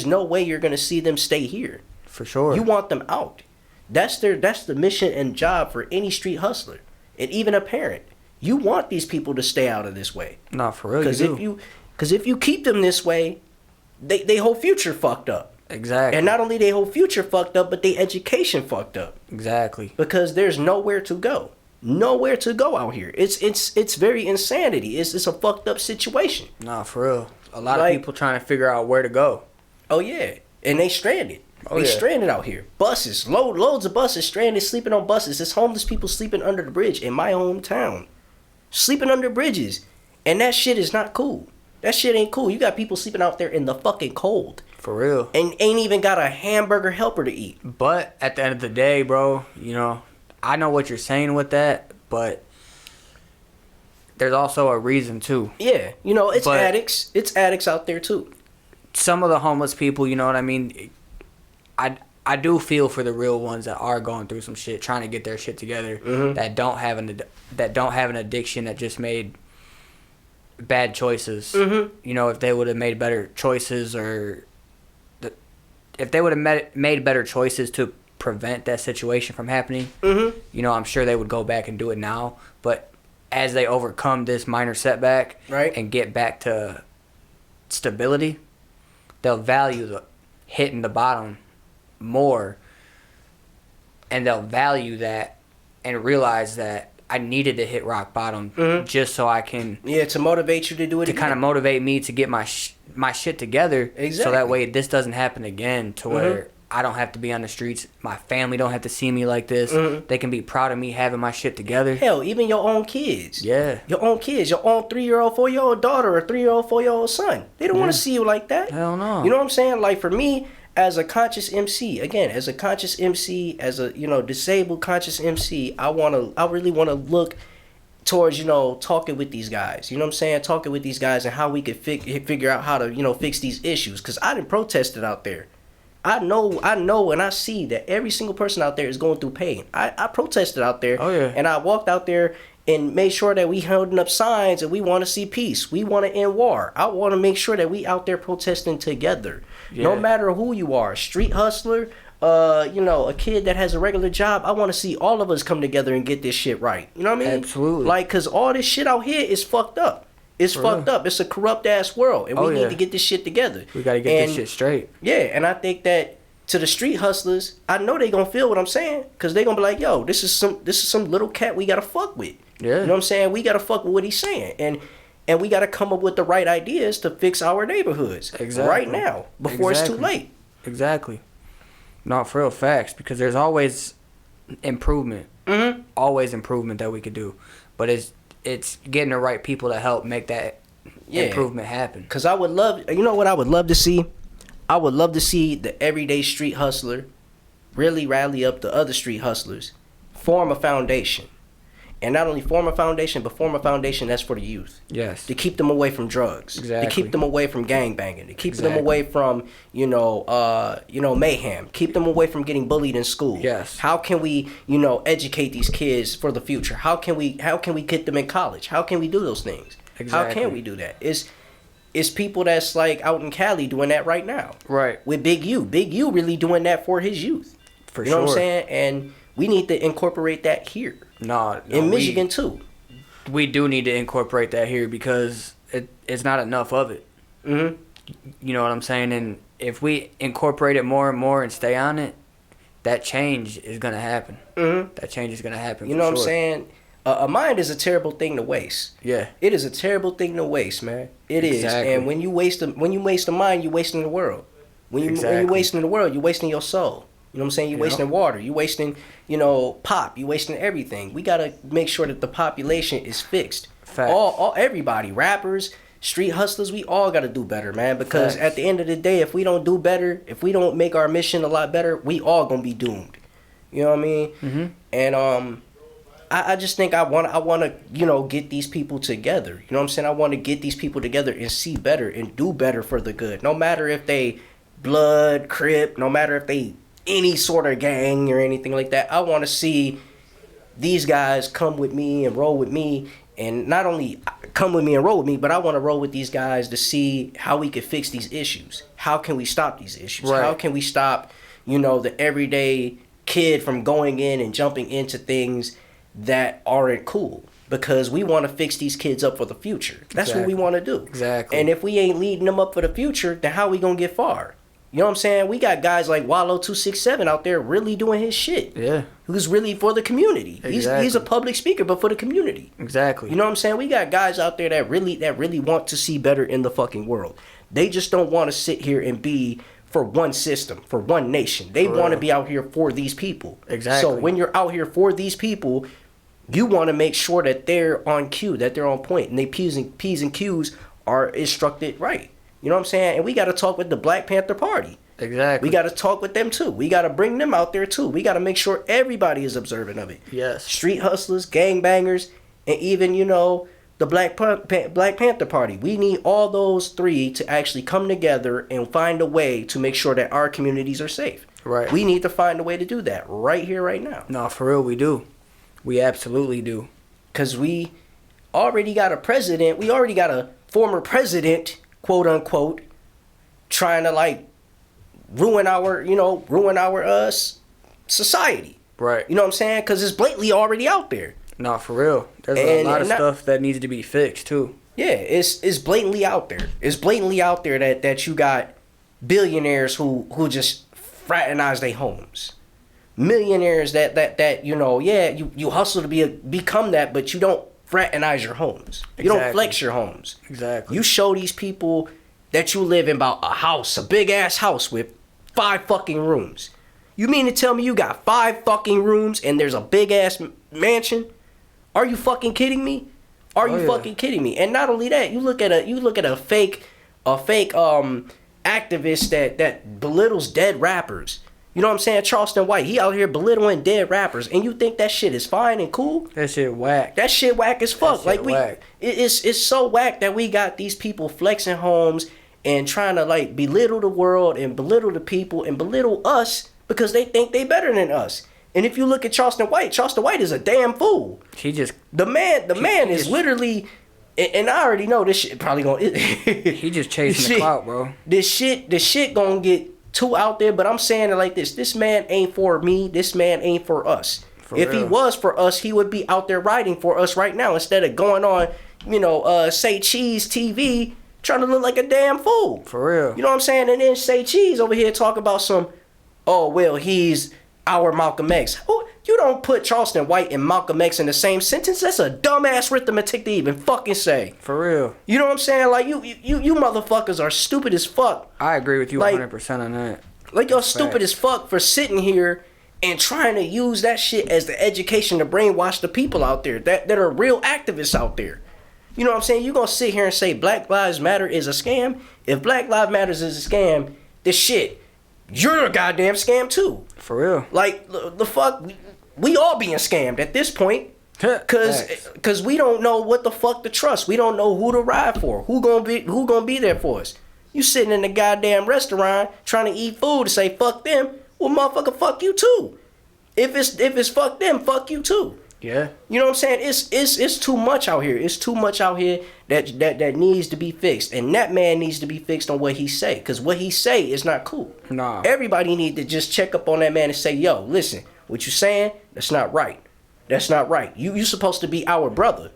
no way you're gonna see them stay here. For sure. You want them out. That's the mission and job for any street hustler, and even a parent. You want these people to stay out of this way. Nah, for real. Because if you keep them this way, they whole future fucked up. Exactly. And not only their whole future fucked up, but their education fucked up. Exactly. Because there's nowhere to go. Nowhere to go out here. It's very insanity. It's a fucked up situation. Nah, for real. A lot of people trying to figure out where to go. Oh yeah. And they stranded. Oh, they yeah. stranded out here. Buses. Loads of buses stranded, sleeping on buses. There's homeless people sleeping under the bridge in my hometown. Sleeping under bridges. And that shit is not cool. That shit ain't cool. You got people sleeping out there in the fucking cold. For real. And ain't even got a hamburger helper to eat. But at the end of the day, bro, you know, I know what you're saying with that, but there's also a reason too. Yeah, you know, it's addicts. It's addicts out there too. Some of the homeless people, you know what I mean? I do feel for the real ones that are going through some shit, trying to get their shit together, that don't have an addiction, that just made bad choices. You know, if they would have made better choices, or if they would have made better choices to prevent that situation from happening, you know, I'm sure they would go back and do it now. But as they overcome this minor setback, right, and get back to stability, they'll value the hitting the bottom more, and they'll value that and realize that I needed to hit rock bottom just so I can to motivate you to do it to kind of motivate me to get my shit together. Exactly. So that way this doesn't happen again, to where I don't have to be on the streets. My family don't have to see me like this. They can be proud of me having my shit together. Hell, even your own kids. Yeah. Your own kids. Your own 3-year-old, 4-year-old daughter or 3-year-old, 4-year-old son. They don't want to see you like that. Hell no. You know what I'm saying? Like for me, as a conscious MC, again, as a conscious MC, as a, you know, disabled conscious MC, I really want to look towards, you know, talking with these guys. You know what I'm saying? Talking with these guys and how we could figure out how to, you know, fix these issues. Because I done protested out there. I know and I see that every single person out there is going through pain. I protested out there. Oh, yeah. And I walked out there and made sure that we holding up signs and we want to see peace. We want to end war. I want to make sure that we out there protesting together. Yeah. No matter who you are, street hustler, you know, a kid that has a regular job, I want to see all of us come together and get this shit right. You know what I mean? Absolutely. Like, because all this shit out here is fucked up. It's fucked up. It's a corrupt ass world, and we need to get this shit together. We got to get this shit straight. Yeah, and I think that to the street hustlers, I know they gonna feel what I'm saying, cause they gonna be like, yo, this is some little cat we gotta fuck with. Yeah. You know what I'm saying? We gotta fuck with what he's saying, and we gotta come up with the right ideas to fix our neighborhoods right now before it's too late. Exactly. Not for real, facts, because there's always improvement. Always improvement that we could do, but it's getting the right people to help make that improvement happen. Cause I would love, you know what I would love to see? I would love to see the everyday street hustler really rally up the other street hustlers, form a foundation. And not only form a foundation, but form a foundation that's for the youth. Yes. To keep them away from drugs. Exactly. To keep them away from gangbanging. To keep them away from, you know, mayhem. Keep them away from getting bullied in school. Yes. How can we, you know, educate these kids for the future? How can we get them in college? How can we do those things? Exactly. How can we do that? It's people that's like out in Cali doing that right now. Right. With Big U. Big U really doing that for his youth. For you know what I'm saying? And we need to incorporate that here. No, in Michigan too. We do need to incorporate that here because it's not enough of it. You know what I'm saying? And if we incorporate it more and more and stay on it, that change is going to happen. That change is going to happen. You know what I'm saying? A mind is a terrible thing to waste. Yeah. It is a terrible thing to waste, man. It is. And when you waste a mind, you're wasting the world. When you're wasting the world, you're wasting your soul. You know what I'm saying? You're wasting water. You're wasting, pop. You're wasting everything. We gotta make sure that the population is fixed. Facts. Everybody, rappers, street hustlers, we all gotta do better, man. Because Facts. at the end of the day, if we don't do better, if we don't make our mission a lot better, we all gonna be doomed. You know what I mean? Mm-hmm. And I just think I want to get these people together. You know what I'm saying? I want to get these people together and see better and do better for the good. No matter if they blood, crip, no matter if they any sort of gang or anything like that. I want to see these guys come with me and roll with me, and not only come with me and roll with me, but I want to roll with these guys to see how we can fix these issues. How can we stop these issues? Right. How can we stop, the everyday kid from going in and jumping into things that aren't cool? Because we want to fix these kids up for the future. That's what we want to do. Exactly. And if we ain't leading them up for the future, then how we gonna get far? You know what I'm saying? We got guys like Wallow267 out there really doing his shit. Yeah. Who's really for the community. Exactly. He's a public speaker, but for the community. Exactly. You know what I'm saying? We got guys out there that really want to see better in the fucking world. They just don't want to sit here and be for one system, for one nation. They want to be out here for these people. Exactly. So when you're out here for these people, you want to make sure that they're on cue, that they're on point, and they P's and Q's are instructed right. You know what I'm saying? And we got to talk with the Black Panther Party. Exactly. We got to talk with them too. We got to bring them out there too. We got to make sure everybody is observant of it. Yes. Street hustlers, gangbangers, and even, the Black Panther Party. We need all those three to actually come together and find a way to make sure that our communities are safe. Right. We need to find a way to do that right here, right now. No, for real, we do. We absolutely do. Because we already got a president. We already got a former president, quote unquote, trying to ruin our society. Right. You know what I'm saying? Because it's blatantly already out there. No, for real. There's a lot of stuff that needs to be fixed too. Yeah, it's blatantly out there. It's blatantly out there that you got billionaires who just fraternize their homes. Millionaires that you hustle to become that, but you don't fraternize your homes. You don't flex your homes. Exactly. You show these people that you live in about a big ass house with 5 fucking rooms. You mean to tell me you got 5 fucking rooms and there's a big ass mansion? Are you fucking kidding me? Are you fucking kidding me? And not only that, you look at a fake activist that belittles dead rappers. You know what I'm saying? Charleston White, he out here belittling dead rappers, and you think that shit is fine and cool? That shit whack. That shit whack as fuck. Whack. It's so whack that we got these people flexing homes and trying to belittle the world and belittle the people and belittle us because they think they better than us. And if you look at Charleston White is a damn fool. The man is literally, and I already know this shit probably gonna. He just chasing the clout, bro. This shit gonna get too out there, but I'm saying it like this. This man ain't for me. This man ain't for us. If he was for us, he would be out there writing for us right now instead of going on, Say Cheese TV trying to look like a damn fool. For real. You know what I'm saying? And then Say Cheese over here talk about he's our Malcolm X. Oh, you don't put Charleston White and Malcolm X in the same sentence. That's a dumbass arithmetic to even fucking say. For real. You know what I'm saying? You motherfuckers are stupid as fuck. I agree with you 100% on that. You're stupid as fuck for sitting here and trying to use that shit as the education to brainwash the people out there that are real activists out there. You know what I'm saying? You're going to sit here and say Black Lives Matter is a scam? If Black Lives Matter is a scam, this shit, you're a goddamn scam too. For real. The fuck, we all being scammed at this point. Cause we don't know what the fuck to trust. We don't know who to ride for. Who gonna be there for us? You sitting in the goddamn restaurant trying to eat food to say fuck them. Well, motherfucker, fuck you too. If it's fuck them, fuck you too. Yeah. You know what I'm saying? It's too much out here. It's too much out here that needs to be fixed. And that man needs to be fixed on what he say. Because what he say is not cool. Nah. Everybody need to just check up on that man and say, yo, listen, what you saying, that's not right. That's not right. You supposed to be our brother.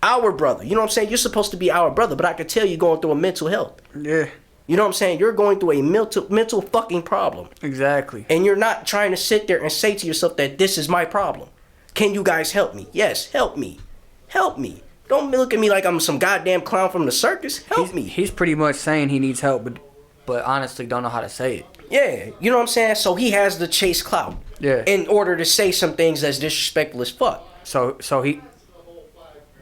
Our brother. You know what I'm saying? You're supposed to be our brother. But I can tell you're going through a mental health. Yeah. You know what I'm saying? You're going through a mental fucking problem. Exactly. And you're not trying to sit there and say to yourself that this is my problem. Can you guys help me? Yes, help me. Help me. Don't look at me like I'm some goddamn clown from the circus. Help me. He's pretty much saying he needs help, but but honestly don't know how to say it. Yeah, you know what I'm saying? So he has to chase clout. Yeah. In order to say some things that's disrespectful as fuck. So he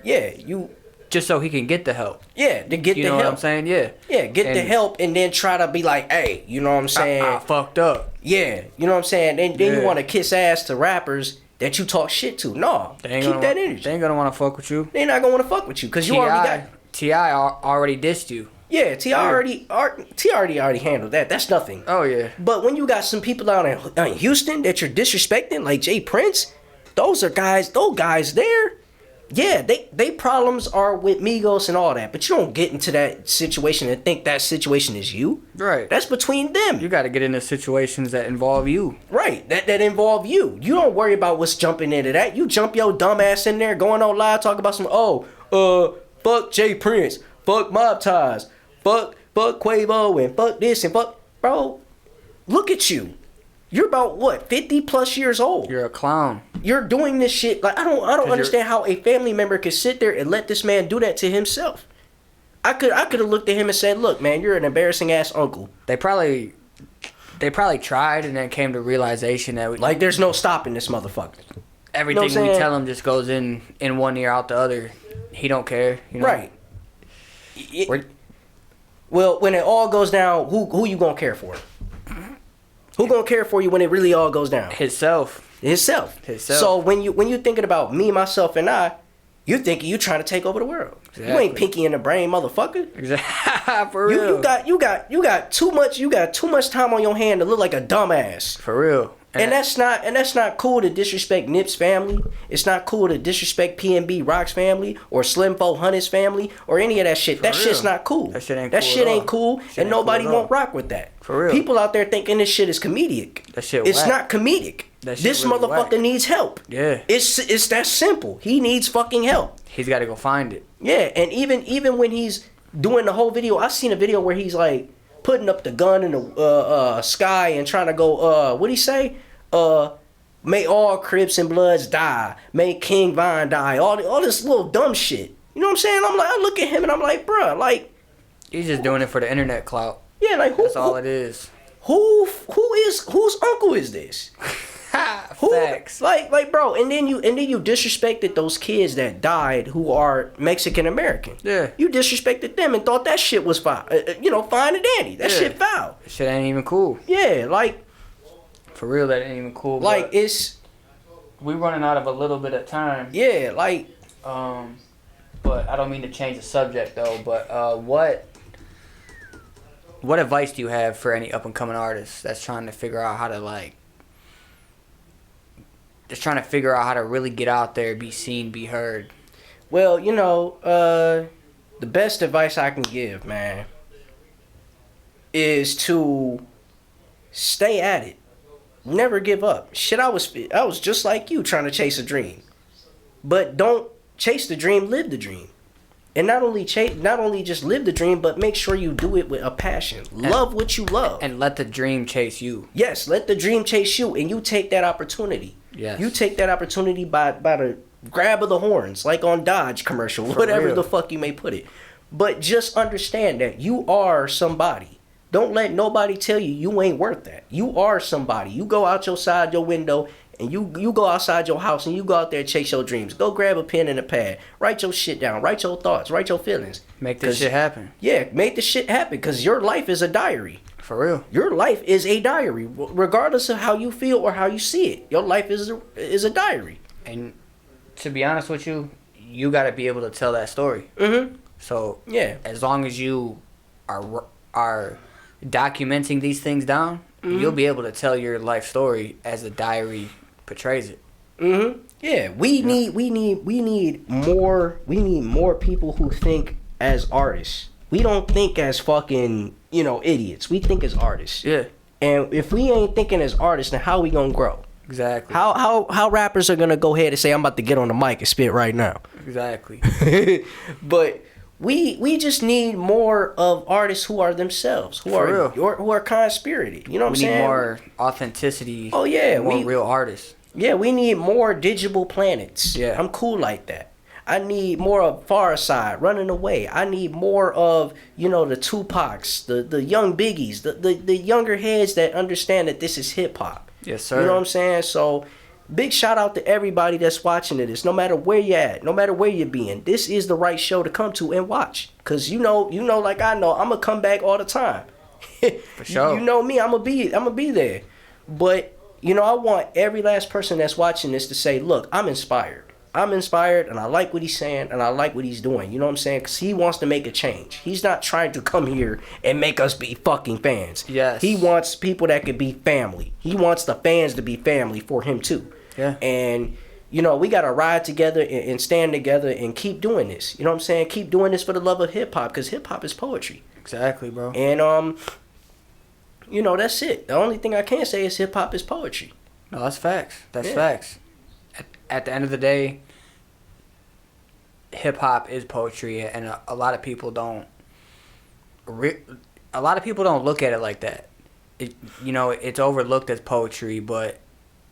Yeah, you. just so he can get the help. Yeah, to get You the know help. what I'm saying? Yeah. Yeah, get the And help and then try to be like, hey, you know what I'm saying? I fucked up. Yeah, you know what I'm saying? Then you Yeah. want to kiss ass to rappers that you talk shit to. No, They ain't keep gonna that They energy. ain't gonna want to fuck with you. They not gonna want to fuck with you because you already got. T.I. already dissed you. Yeah, T already handled that. That's nothing. Oh yeah. But when you got some people out in Houston that you're disrespecting, like Jay Prince, those guys there. Yeah, they problems are with Migos and all that, but you don't get into that situation and think that situation is you. Right. That's between them. You got to get into situations that involve you. Right, that involve you. You don't worry about what's jumping into that. You jump your dumb ass in there, going on live, talk about some, fuck Jay Prince, fuck Mob Ties, fuck Quavo, and fuck this and fuck, bro. Look at you. You're about what, 50 plus years old. You're a clown. You're doing this shit like I don't understand how a family member could sit there and let this man do that to himself. I could have looked at him and said, "Look, man, you're an embarrassing ass uncle." They probably tried and then came to realization that Like there's no stopping this motherfucker. everything You know what I'm we saying? tell him just goes in one ear out the other. He don't care. You know? Right. We're- Well, when it all goes down, who you gonna care for? Who gonna care for you when it really all goes down? Himself. Himself. So when you thinking about me, myself, and I, you're thinking you trying to take over the world. You Exactly. ain't Pinky in the brain, motherfucker. Exactly. For real. You got too much time on your hand to look like a dumbass. For real. And that's not cool to disrespect Nip's family. It's not cool to disrespect PNB Rock's family or Slim 400's family or any of that shit. That real. shit's not cool. That shit ain't That cool shit at ain't all. cool, Shit and ain't nobody cool at all. won't rock with that. For real. People out there thinking this shit is comedic. That shit It's whack. not comedic. That shit This really motherfucker whack. needs help. Yeah. It's that simple. He needs fucking help. He's got to go find it. Yeah, and even when he's doing the whole video, I seen a video where he's like putting up the gun in the sky and trying to go what'd he say? May all Crips and Bloods die. May King Von die. All this little dumb shit. You know what I'm saying? I look at him and I'm like, bruh, like He's just doing it for the internet clout. yeah, like That's all it is. whose uncle is this? Who, Facts. like bro, and then you disrespected those kids that died who are Mexican American. Yeah. You disrespected them and thought that shit was foul. Fine and dandy. That Yeah. shit foul. That shit ain't even cool. Yeah, like For real, that ain't even cool. like but it's we running out of a little bit of time. yeah, like But I don't mean to change the subject though. But what advice do you have for any up and coming artists that's trying to figure out how to just trying to figure out how to really get out there, be seen, be heard? well, the best advice I can give, man, is to stay at it. Never give up. Shit, I was just like you trying to chase a dream. But don't chase the dream, live the dream. And not only just live the dream, but make sure you do it with a passion. Love what you love. And let the dream chase you. Yes, let the dream chase you, and you take that opportunity. Yes. You take that opportunity by the grab of the horns, like on Dodge commercial, whatever real. the fuck you may put it. But just understand that you are somebody. Don't let nobody tell you you ain't worth that. You are somebody. You go outside your window and you go outside your house and you go out there and chase your dreams. Go grab a pen and a pad. Write your shit down. Write your thoughts. Write your feelings. Make this shit happen. Yeah, make the shit happen because your life is a diary. For real. Your life is a diary, regardless of how you feel or how you see it. Your life is a diary. And to be honest with you, you got to be able to tell that story. Mm-hmm. So Yeah. as long as you are documenting these things down, you'll be able to tell your life story as the diary portrays it. Mm-hmm. Yeah. We need more people who think as artists. We don't think as fucking, idiots. We think as artists. Yeah. And if we ain't thinking as artists, then how we gonna grow? Exactly. How rappers are gonna go ahead and say I'm about to get on the mic and spit right now? Exactly. But we just need more of artists who are themselves, who are kind spirited. You know what I'm We saying? need more authenticity. Oh, yeah, more real artists. Yeah, we need more digital planets. Yeah. I'm cool like that. I need more of Far Side, Running Away. I need more of, you know, the Tupacs, the young Biggies, the younger heads that understand that this is hip hop. Yes, sir. You know what I'm saying? So big shout out to everybody that's watching this, no matter where you're at, no matter where you're being. This is the right show to come to and watch. Cause you know, like I know, I'm gonna come back all the time. For sure. You know me, I'm gonna be there. But you know, I want every last person that's watching this to say, look, I'm inspired, and I like what he's saying, and I like what he's doing. You know what I'm saying? Because he wants to make a change. He's not trying to come here and make us be fucking fans. Yes. He wants people that could be family. He wants the fans to be family for him too. Yeah. And, you know, we got to ride together and stand together and keep doing this. You know what I'm saying? Keep doing this for the love of hip-hop, because hip-hop is poetry. Exactly, bro. And, you know, that's it. The only thing I can say is hip-hop is poetry. No, that's facts. That's facts. At the end of the day, hip hop is poetry, and a lot of people don't. A lot of people don't look at it like that. You know, it's overlooked as poetry, but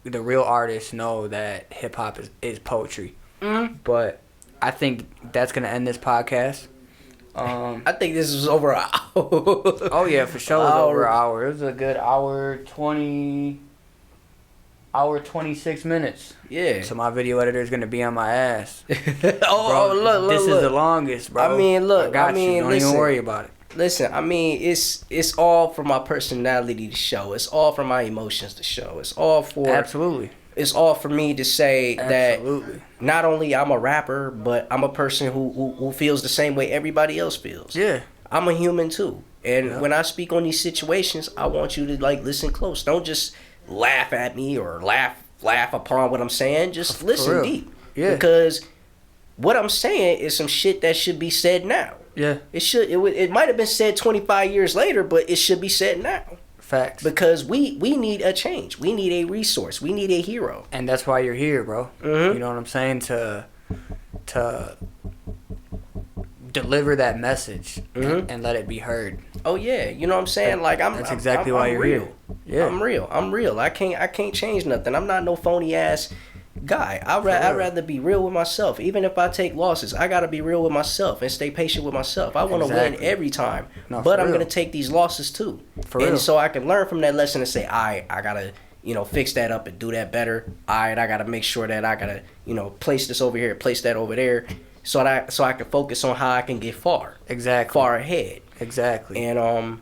the real artists know that hip hop is poetry. Mm-hmm. But I think that's gonna end this podcast. I think this was over an hour. Oh yeah, for sure. It was over an hour. It was a good hour 26 minutes. Yeah. So my video editor is gonna be on my ass. Look, this is the longest, bro. I mean, look, I got you. Don't listen, even worry about it. Listen, I mean, it's all for my personality to show. It's all for my emotions to show. It's all for Absolutely. It's all for me to say Absolutely. that not only I'm a rapper, but I'm a person who feels the same way everybody else feels. Yeah. I'm a human too. And when I speak on these situations, I want you to like listen close. Don't just laugh at me or laugh upon what I'm saying. Just listen deep. Yeah. Because what I'm saying is some shit that should be said now. Yeah. It might have been said 25 years later, but it should be said now. Facts. Because we need a change. We need a resource. We need a hero. And that's why you're here, bro. Mm-hmm. You know what I'm saying? To deliver that message and let it be heard. Oh yeah, you know what I'm saying? Like That's exactly why you're real. here. Yeah. I'm real. I can't change nothing. I'm not no phony ass guy. I'd rather be real with myself. Even if I take losses, I gotta be real with myself and stay patient with myself. I want to win every time, but I'm gonna take these losses too, so I can learn from that lesson and say, I gotta fix that up and do that better. I gotta make sure that I gotta place this over here, place that over there, so I can focus on how I can get far ahead. Exactly. And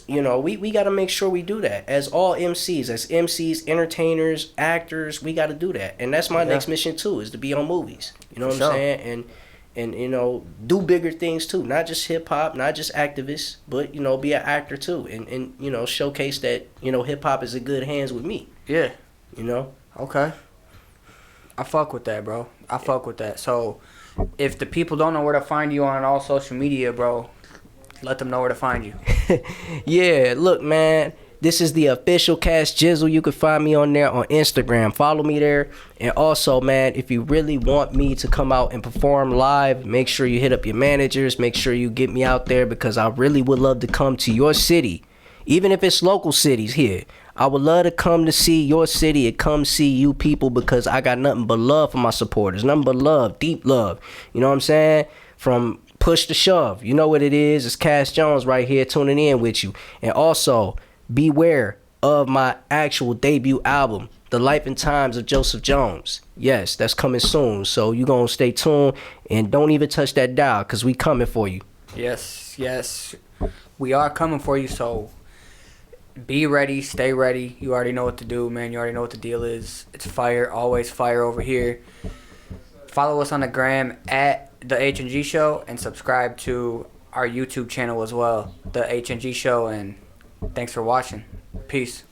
we got to make sure we do that as all MCs, entertainers, actors. We got to do that, and that's my next mission too, is to be on movies. You know what I'm saying? And do bigger things too, not just hip hop, not just activists, but be an actor too, and showcase that hip hop is in good hands with me. Yeah. Okay. I fuck with that, bro. I fuck with that. So, if the people don't know where to find you on all social media, bro, let them know where to find you. Yeah, look, man. This is the official CASS Jizzle. You can find me on there on Instagram. Follow me there. And also, man, if you really want me to come out and perform live, make sure you hit up your managers. Make sure you get me out there, because I really would love to come to your city. Even if it's local cities here. I would love to come to see your city and come see you people, because I got nothing but love for my supporters. Nothing but love. Deep love. You know what I'm saying? From push to shove. You know what it is. It's Cass Jones right here tuning in with you. And also, beware of my actual debut album, The Life and Times of Joseph Jones. Yes, that's coming soon. So you going to stay tuned, and don't even touch that dial, because we coming for you. Yes. We are coming for you, so be ready, stay ready. You already know what to do, man. You already know what the deal is. It's fire, always fire over here. Follow us on the gram at The H&G Show, and subscribe to our YouTube channel as well, The H&G Show, and thanks for watching. Peace.